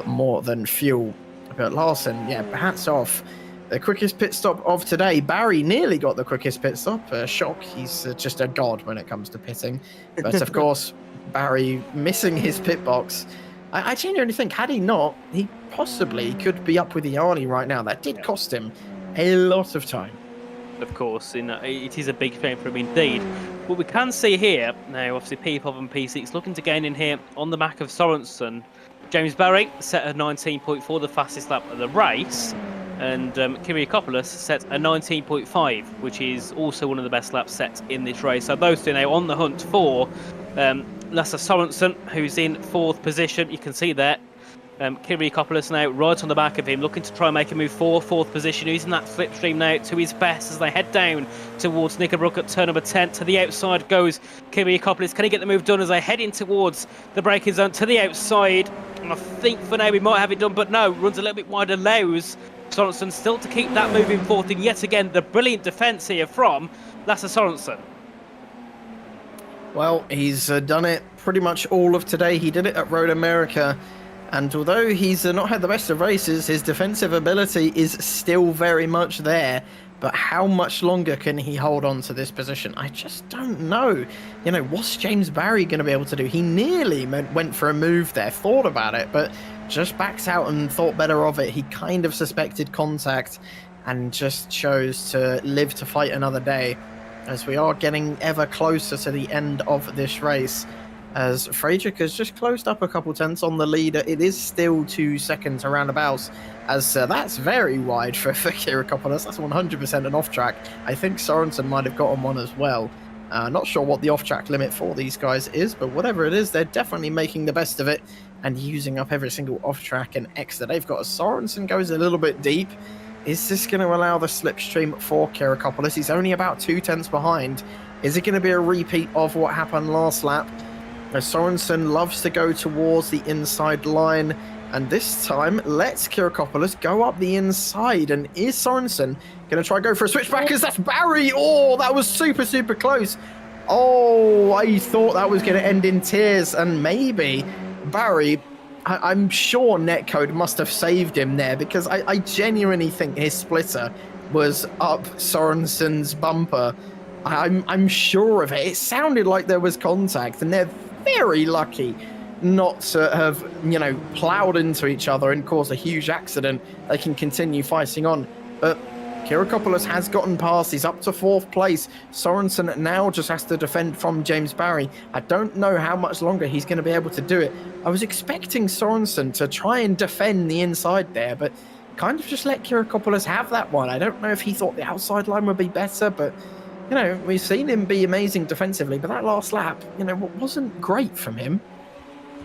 more than fuel. But Larson, yeah, hats off. The quickest pit stop of today. Barry nearly got the quickest pit stop. Shock, he's just a god when it comes to pitting. But of course, Barry missing his pit box. I genuinely think, had he not, he possibly could be up with Iani right now. That did cost him a lot of time. Of course, it is a big shame for him indeed. What we can see here, now obviously P5 and P6 looking to gain in here on the back of Sorensen. James Barry set a 19.4, the fastest lap of the race, and Kyrgiakopoulos set a 19.5, which is also one of the best lap sets in this race. So those two now on the hunt for Lasse Sorensen, who's in 4th position. You can see there. Kyrgiakopoulos now right on the back of him, looking to try and make a move for 4th position, using that slipstream now to his best as they head down towards Knickerbrook at turn number 10. To the outside goes Kyrgiakopoulos. Can he get the move done as they head in towards the braking zone? To the outside, and I think for now we might have it done, but no, runs a little bit wide, allows Sorensen still to keep that moving forth. And yet again, the brilliant defence here from Lasse Sorensen. Well, he's done it pretty much all of today. He did it at Road America. And although he's not had the best of races, his defensive ability is still very much there. But how much longer can he hold on to this position? I just don't know. What's James Barry going to be able to do? He nearly went for a move there, thought about it, but just backed out and thought better of it. He kind of suspected contact and just chose to live to fight another day, as we are getting ever closer to the end of this race. As Friedrich has just closed up a couple tenths on the leader. It is still 2 seconds around abouts, as that's very wide for Kyrgiakopoulos. That's 100% an off-track. I think Sorensen might have got on one as well. Not sure what the off-track limit for these guys is, but whatever it is, they're definitely making the best of it and using up every single off-track and extra they've got. As Sorensen goes a little bit deep, is this going to allow the slipstream for Kyrgiakopoulos? He's only about 2 tenths behind. Is it going to be a repeat of what happened last lap? Sorensen loves to go towards the inside line, and this time lets Kyrgiakopoulos go up the inside. And is Sorensen going to try and go for a switchback? Because that's Barry. Oh, that was super, super close. Oh, I thought that was going to end in tears, and maybe Barry, I'm sure netcode must have saved him there, because I genuinely think his splitter was up Sorensen's bumper. I'm sure of it. It sounded like there was contact, and they're very lucky not to have, ploughed into each other and caused a huge accident. They can continue fighting on. But Kyrgiakopoulos has gotten past. He's up to 4th place. Sorensen now just has to defend from James Barry. I don't know how much longer he's going to be able to do it. I was expecting Sorensen to try and defend the inside there, but kind of just let Kyrgiakopoulos have that one. I don't know if he thought the outside line would be better, but we've seen him be amazing defensively, but that last lap, wasn't great from him.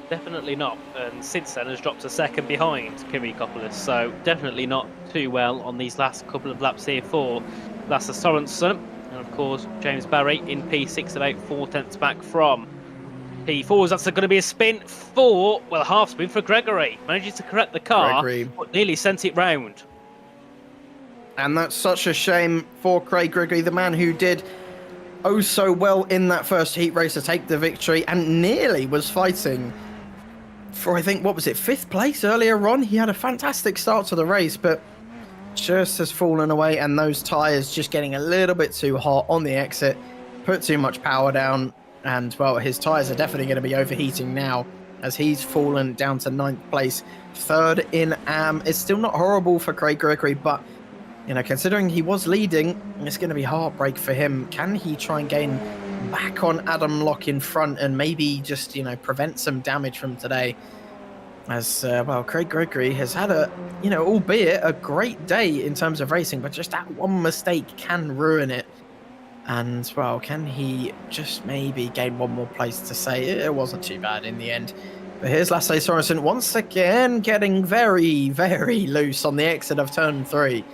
Definitely not. And since then has dropped a second behind Kyrgiopoulos. So definitely not too well on these last couple of laps here for Lasse Sorensen. And of course, James Barry in P6 about 4 tenths back from P4s. That's going to be a spin for, well, a half spin for Gregory. Manages to correct the car, but nearly sent it round. And that's such a shame for Craig Gregory, the man who did oh so well in that first heat race to take the victory and nearly was fighting for, I think, what was it, 5th place earlier on. He had a fantastic start to the race, but just has fallen away, and those tyres just getting a little bit too hot on the exit, put too much power down, and, well, his tyres are definitely going to be overheating now as he's fallen down to 9th place. 3rd in AM. It's still not horrible for Craig Gregory, but, you know, considering he was leading, it's going to be heartbreak for him. Can he try and gain back on Adam Locke in front and maybe just, you know, prevent some damage from today? As, well, Craig Gregory has had a, you know, albeit a great day in terms of racing, but just that one mistake can ruin it. And, well, can he just maybe gain one more place to say it wasn't too bad in the end? But here's Lasse Sorensen once again getting very, very loose on the exit of turn 3.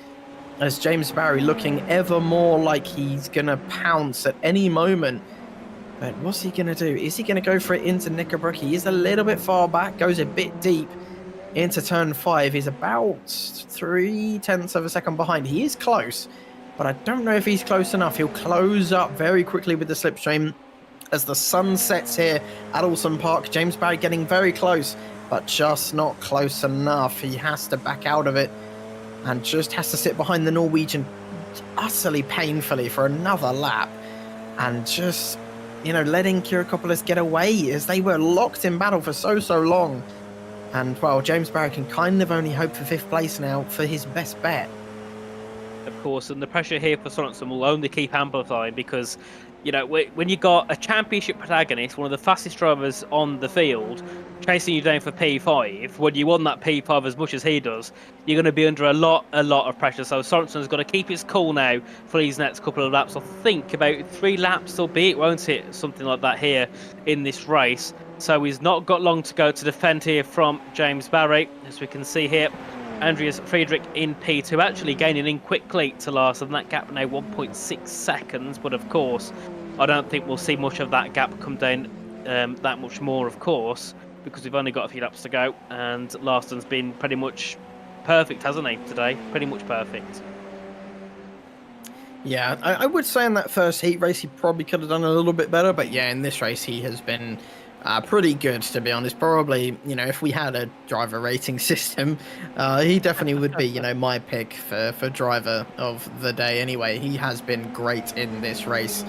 As James Barry looking ever more like he's going to pounce at any moment. But what's he going to do? Is he going to go for it into Knickerbrook? He is a little bit far back, goes a bit deep into turn 5. He's about 3 tenths of a second behind. He is close, but I don't know if he's close enough. He'll close up very quickly with the slipstream as the sun sets here at Oulton Park. James Barry getting very close, but just not close enough. He has to back out of it and just has to sit behind the Norwegian utterly painfully for another lap. And just, you know, letting Kyrgiopoulos get away as they were locked in battle for so long. And, well, James Barry can kind of only hope for 5th place now for his best bet. Of course, and the pressure here for Sorensen will only keep amplifying because, you know, when you got a championship protagonist, one of the fastest drivers on the field, chasing you down for P5, when you want that P5 as much as he does, you're going to be under a lot of pressure. So Sorensen's got to keep his cool now for these next couple of laps. I think about 3 laps, albeit, won't it? Something like that here in this race. So he's not got long to go to defend here from James Barry, as we can see here. Andreas Friedrich in P2, actually gaining in quickly to last, and that gap now 1.6 seconds. But of course, I don't think we'll see much of that gap come down that much more, of course, because we've only got a few laps to go. And Larson's been pretty much perfect, hasn't he, today? Pretty much perfect. Yeah, I would say in that first heat race he probably could have done a little bit better, but yeah, in this race he has been pretty good, to be honest. Probably, you know, if we had a driver rating system, he definitely would be, you know, my pick for driver of the day anyway. He has been great in this race.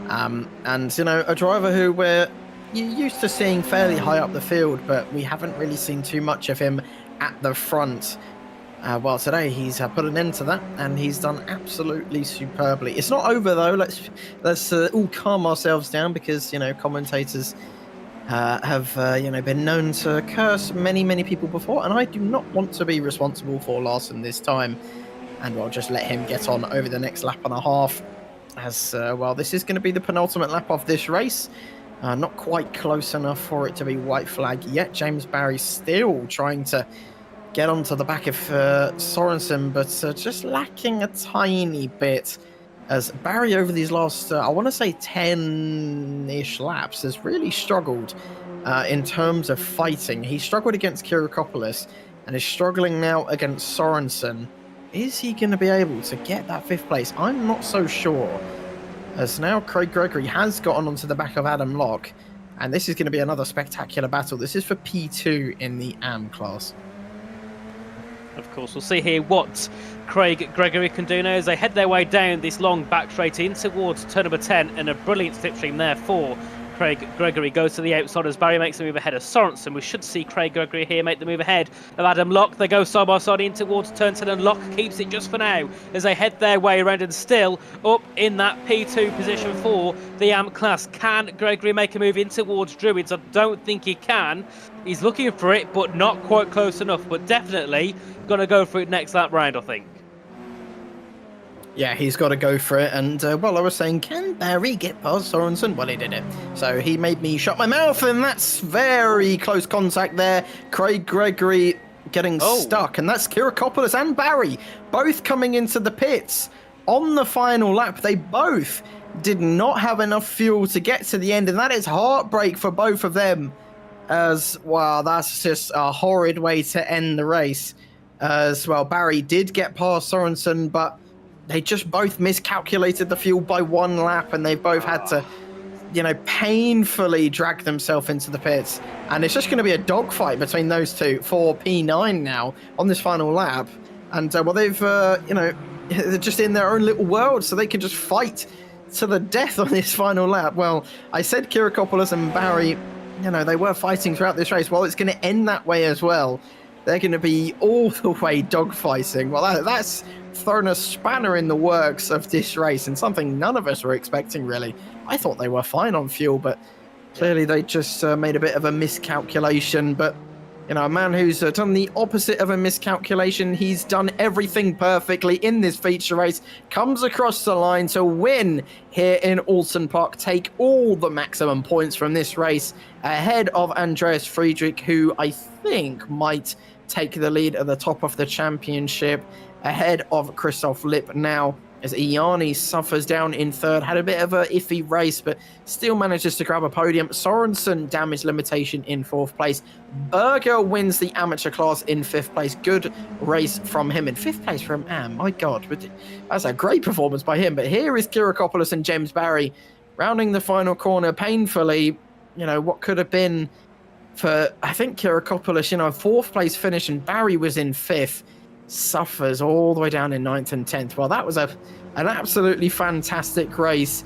And, you know, a driver who we're used to seeing fairly high up the field, but we haven't really seen too much of him at the front. Well, today he's put an end to that, and he's done absolutely superbly. It's not over, though. Let's all calm ourselves down, because, you know, commentators have you know, been known to curse many people before, and I do not want to be responsible for Larson this time. And I'll just let him get on over the next lap and a half, as well, this is going to be the penultimate lap of this race. Not quite close enough for it to be white flag yet. James Barry still trying to get onto the back of Sorensen, but just lacking a tiny bit, as Barry over these last, I want to say 10-ish laps, has really struggled in terms of fighting. He struggled against Kyrgiopoulos and is struggling now against Sorensen. Is he going to be able to get that 5th place? I'm not so sure, as now Craig Gregory has gotten onto the back of Adam Locke, and this is going to be another spectacular battle. This is for P2 in the AM class. Of course, we'll see here what Craig Gregory can do now as they head their way down this long back straight in towards turn number 10, and a brilliant slipstream there for Craig Gregory. Goes to the outside as Barry makes the move ahead of Sorensen. We should see Craig Gregory here make the move ahead of Adam Locke. They go side by side in towards turn 10, and Locke keeps it just for now as they head their way around, and still up in that P2 position for the AM class. Can Gregory make a move in towards Druids? I don't think he can. He's looking for it, but not quite close enough, but definitely going to go for it next lap round, I think. Yeah, he's got to go for it. And, well, I was saying, can Barry get past Sorensen? Well, he did it. So he made me shut my mouth, and that's very close contact there. Craig Gregory getting stuck, and that's Kirakopoulos and Barry both coming into the pits on the final lap. They both did not have enough fuel to get to the end, and that is heartbreak for both of them. As, wow, that's just a horrid way to end the race. As well, Barry did get past Sorensen, but they just both miscalculated the fuel by 1 lap, and they've both had to, painfully drag themselves into the pits. And it's just going to be a dogfight between those two for P9 now on this final lap. And, well, they've, they're just in their own little world, so they can just fight to the death on this final lap. Well, I said Kirakopoulos and Barry, they were fighting throughout this race. Well, it's going to end that way as well. They're going to be all the way dogfighting. Well, that's thrown a spanner in the works of this race, and something none of us were expecting, really. I thought they were fine on fuel, but clearly they just made a bit of a miscalculation. But, a man who's done the opposite of a miscalculation, he's done everything perfectly in this feature race, comes across the line to win here in Oulton Park, take all the maximum points from this race, ahead of Andreas Friedrich, who I think might take the lead at the top of the championship, ahead of Christoph Lipp now, as Iani suffers down in third. Had a bit of a iffy race, but still manages to grab a podium. Sorensen, damage limitation, in 4th place. Berger wins the amateur class in 5th place. Good race from him. In 5th place from my God, that's a great performance by him. But here is Kirakopoulos and James Barry rounding the final corner painfully. What could have been for, I think, Kirakopoulos, 4th place finish, and Barry was in 5th. Suffers all the way down in 9th and 10th. Well, that was an absolutely fantastic race.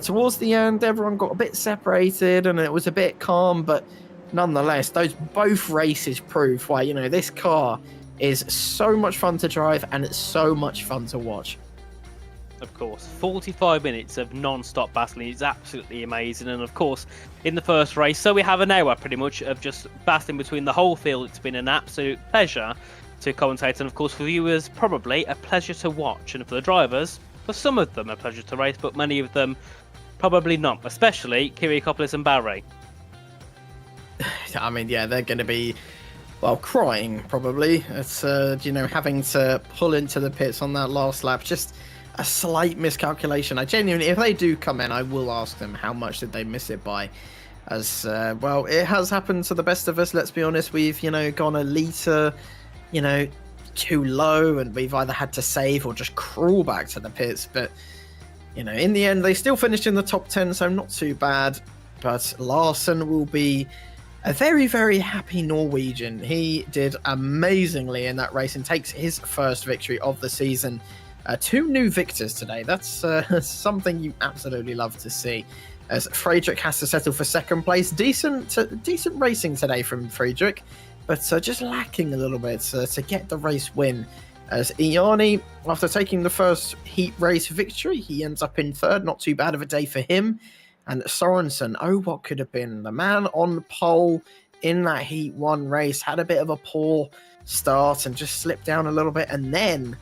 Towards the end, everyone got a bit separated and it was a bit calm, but nonetheless, those both races prove why, this car is so much fun to drive and it's so much fun to watch. Of course, 45 minutes of non-stop battling is absolutely amazing. And of course, in the first race, so we have an hour pretty much of just battling between the whole field. It's been an absolute pleasure to commentate, and of course for viewers probably a pleasure to watch, and for the drivers, for some of them a pleasure to race, but many of them probably not, especially Kirakopoulos and Barry. I mean, yeah, they're going to be, well, crying probably. It's having to pull into the pits on that last lap, just a slight miscalculation. I genuinely, if they do come in, I will ask them how much did they miss it by. As well, it has happened to the best of us, let's be honest. We've gone a litre too low, and we've either had to save or just crawl back to the pits. But, in the end, they still finished in the top 10, so not too bad. But Larson will be a very, very happy Norwegian. He did amazingly in that race and takes his first victory of the season. 2 new victors today. That's something you absolutely love to see. As Friedrich has to settle for 2nd place. Decent racing today from Friedrich, but just lacking a little bit to get the race win. As Iani, after taking the first heat race victory, he ends up in 3rd. Not too bad of a day for him. And Sorensen, what could have been? The man on pole in that Heat 1 race had a bit of a poor start and just slipped down a little bit. And then,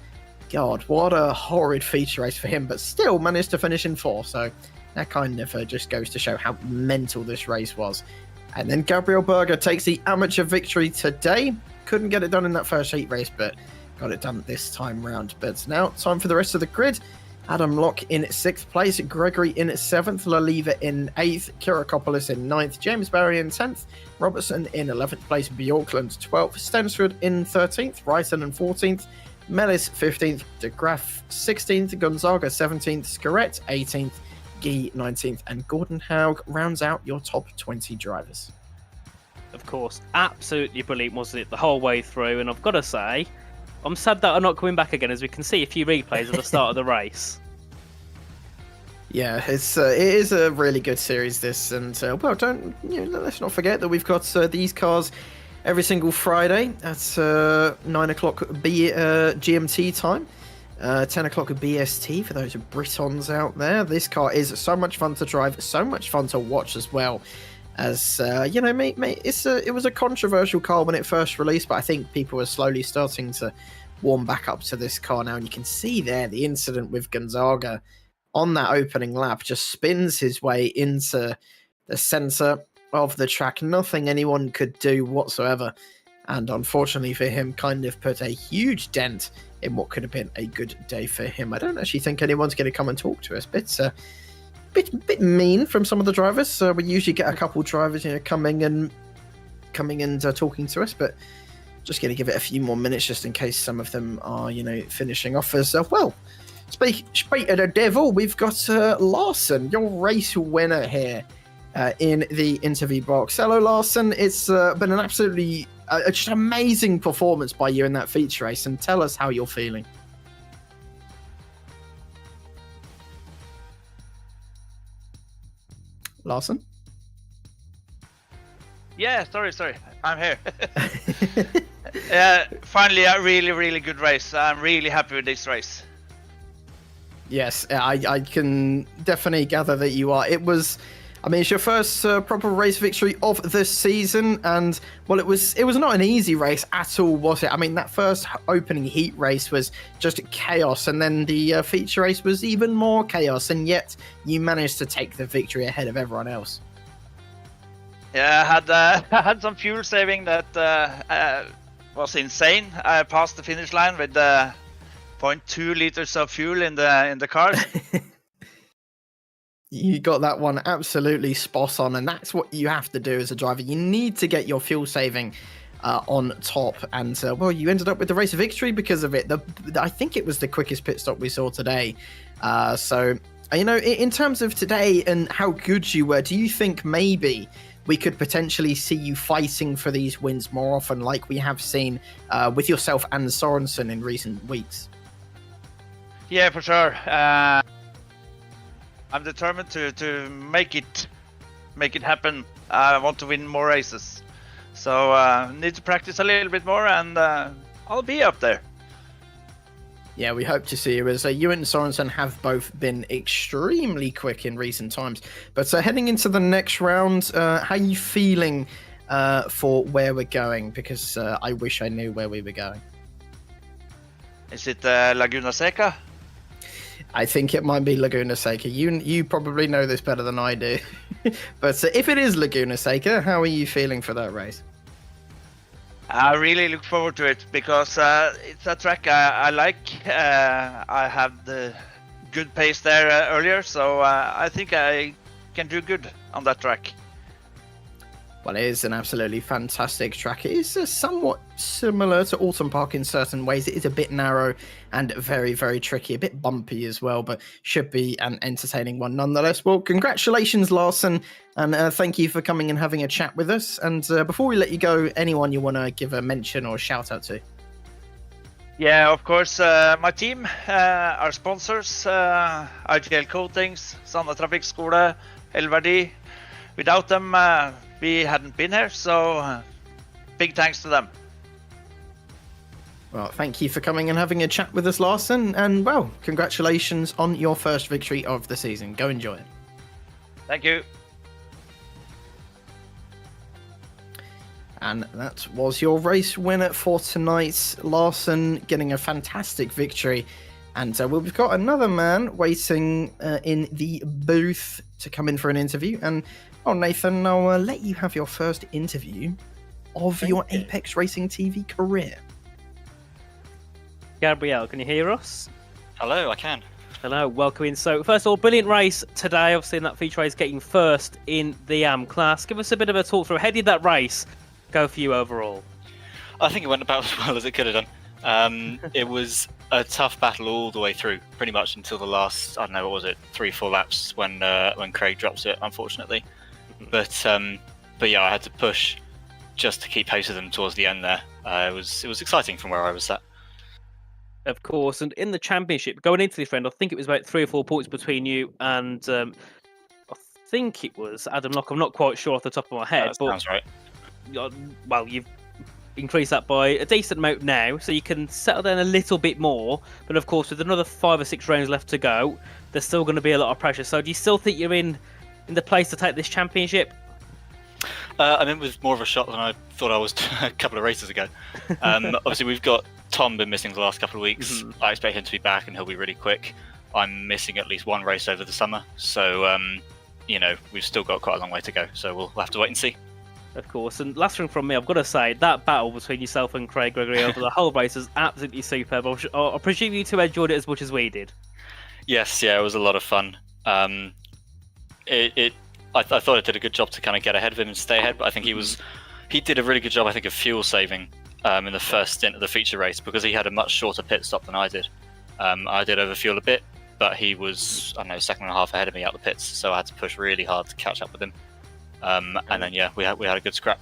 God, what a horrid feature race for him, but still managed to finish in 4th. So that kind of just goes to show how mental this race was. And then Gabriel Berger takes the amateur victory today. Couldn't get it done in that first heat race, but got it done this time round. But now, time for the rest of the grid. Adam Locke in 6th place, Gregory in 7th, Laliva in 8th, Kirakopoulos in 9th, James Barry in 10th, Robertson in 11th place, Bjorkland 12th, Stensrud in 13th, Ryson in 14th, Mellis 15th, De Graaf 16th, Gonzaga 17th, Scarrett 18th, Guy 19th, and Gordon Haug rounds out your top 20 drivers. Of course, absolutely brilliant, wasn't it, the whole way through? And I've got to say, I'm sad that I'm not coming back again, as we can see a few replays at the start of the race. Yeah, it is a really good series, this, and well, let's not forget that we've got these cars every single Friday at 9 o'clock GMT time. 10 o'clock BST for those Britons out there. This car is so much fun to drive, so much fun to watch as well. As it was a controversial car when it first released, but I think people are slowly starting to warm back up to this car now, and you can see there the incident with Gonzaga on that opening lap just spins his way into the center of the track. Nothing anyone could do whatsoever, and unfortunately for him, kind of put a huge dent in what could have been a good day for him. I don't actually think anyone's going to come and talk to us. Bit mean from some of the drivers. So we usually get a couple drivers, coming and talking to us, but just going to give it a few more minutes just in case some of them are, finishing off as well. Speak of the devil, we've got Larson, your race winner here in the interview box. Hello, Larson. It's been an absolutely just amazing performance by you in that feature race, and tell us how you're feeling. Larson? Yeah, sorry. I'm here. Finally, a really, really good race. I'm really happy with this race. Yes, I can definitely gather that you are. It's your first proper race victory of the season, and well, it was not an easy race at all, was it? I mean, that first opening heat race was just chaos, and then the feature race was even more chaos, and yet you managed to take the victory ahead of everyone else. Yeah, I had some fuel saving that was insane. I passed the finish line with 0.2 liters of fuel in the cars. You got that one absolutely spot on, and that's what you have to do as a driver. You need to get your fuel saving on top, and you ended up with the race victory because of it. I think it was the quickest pit stop we saw today. In terms of today and how good you were, do you think maybe we could potentially see you fighting for these wins more often, like we have seen with yourself and Sorensen in recent weeks? Yeah, for sure. I'm determined to make it happen. I want to win more races, so need to practice a little bit more, and I'll be up there. Yeah, we hope to see you, as you and Sorensen have both been extremely quick in recent times. But heading into the next round, how are you feeling for where we're going? Because I wish I knew where we were going. Is it Laguna Seca? I think it might be Laguna Seca. You probably know this better than I do. But if it is Laguna Seca, how are you feeling for that race? I really look forward to it because it's a track I like. I had the good pace there earlier, so I think I can do good on that track. Well, it is an absolutely fantastic track. It is somewhat similar to Oulton Park in certain ways. It is a bit narrow and very, very tricky, a bit bumpy as well, but should be an entertaining one nonetheless. Well, congratulations, Larson, and thank you for coming and having a chat with us. And before we let you go, anyone you want to give a mention or a shout out to? Yeah, of course, my team, our sponsors, IGL Coatings, Sanna Trafikkskole, Elverdi. Without them, we hadn't been here, so big thanks to them. Well, thank you for coming and having a chat with us, Larson, and well, congratulations on your first victory of the season. Go enjoy it. Thank you. And that was your race winner for tonight, Larson, getting a fantastic victory. And we've got another man waiting in the booth to come in for an interview. And Nathan, I'll let you have your first interview of your Apex Racing TV career. Gabrielle, can you hear us? Hello, I can. Hello, welcome in. So, first of all, brilliant race today. Obviously, in that feature race, getting first in the AM class. Give us a bit of a talk through. How did that race go for you overall? I think it went about as well as it could have done. It was a tough battle all the way through, pretty much until the last, 3-4 laps when Craig drops it, unfortunately. But yeah, I had to push just to keep pace with them towards the end there. It was exciting from where I was at. Of course, and in the championship, going into this round, I think it was about 3 or 4 points between you and I think it was Adam Locke. I'm not quite sure off the top of my head. That sounds right. Well, you've increased that by a decent amount now, so you can settle down a little bit more. But of course, with another 5 or 6 rounds left to go, there's still going to be a lot of pressure. So do you still think you're in the place to take this championship? I'm in with more of a shot than I thought I was a couple of races ago. Obviously, we've got Tom been missing the last couple of weeks. I expect him to be back, and he'll be really quick. I'm missing at least one race over the summer, so we've still got quite a long way to go. So we'll have to wait and see. Of course, and last thing from me, I've got to say, that battle between yourself and Craig Gregory over the whole race was absolutely superb. I presume you two enjoyed it as much as we did. Yes, yeah, it was a lot of fun. I thought I did a good job to kind of get ahead of him and stay ahead, but I think he did a really good job, I think, of fuel saving in the first stint of the feature race, because he had a much shorter pit stop than I did. I did overfuel a bit, but he was, I don't know, second and a half ahead of me out the pits, so I had to push really hard to catch up with him. And then we had a good scrap.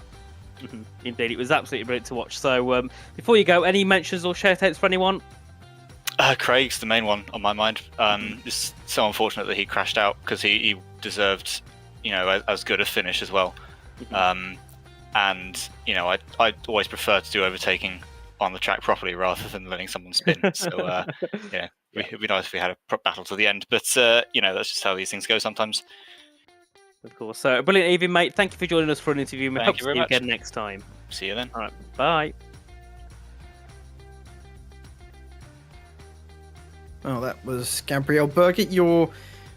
Indeed, it was absolutely brilliant to watch. So before you go, any mentions or shout-outs for anyone? Craig's the main one on my mind. It's so unfortunate that he crashed out, because he deserved, as good a finish as well. And I always prefer to do overtaking on the track properly rather than letting someone spin. So it'd be nice if we had a battle to the end. But that's just how these things go sometimes. Of course. So, brilliant evening, mate. Thank you for joining us for an interview. We hope to see you again next time. See you then. All right. Bye. Well, that was Gabriel Birgit, your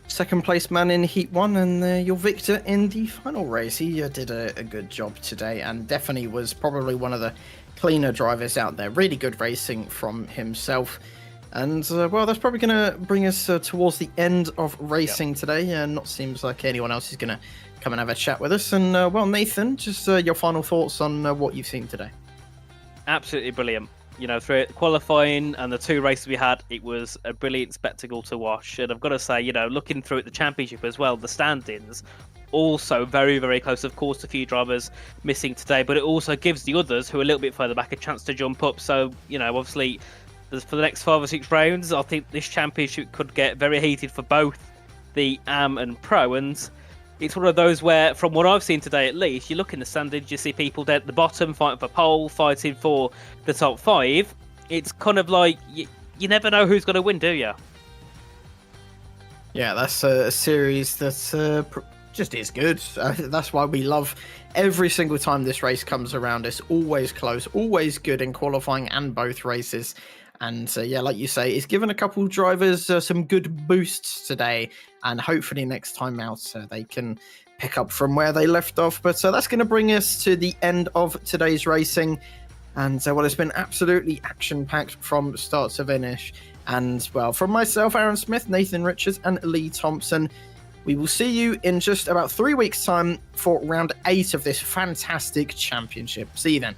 second place man in Heat 1 and your victor in the final race. He did a good job today and definitely was probably one of the cleaner drivers out there. Really good racing from himself. And, that's probably going to bring us towards the end of racing today. Not seems like anyone else is going to come and have a chat with us. And, Nathan, just your final thoughts on what you've seen today. Absolutely brilliant. Through qualifying and the two races we had, it was a brilliant spectacle to watch. And I've got to say, looking through at the championship as well, the standings, also very, very close. Of course, a few drivers missing today, but it also gives the others who are a little bit further back a chance to jump up. So, obviously, for the next 5 or 6 rounds, I think this championship could get very heated for both the AM and Pro. And it's one of those where, from what I've seen today at least, you look in the standings, you see people down at the bottom fighting for pole, fighting for the top 5. It's kind of like you never know who's going to win, do you? Yeah, that's a series that just is good. That's why we love every single time this race comes around. It's always close, always good in qualifying and both races. And like you say, it's given a couple drivers some good boosts today. And hopefully next time out they can pick up from where they left off. But that's going to bring us to the end of today's racing. And it's been absolutely action-packed from start to finish. And, from myself, Aaron Smith, Nathan Richards, and Lee Thompson, we will see you in just about 3 weeks' time for round 8 of this fantastic championship. See you then.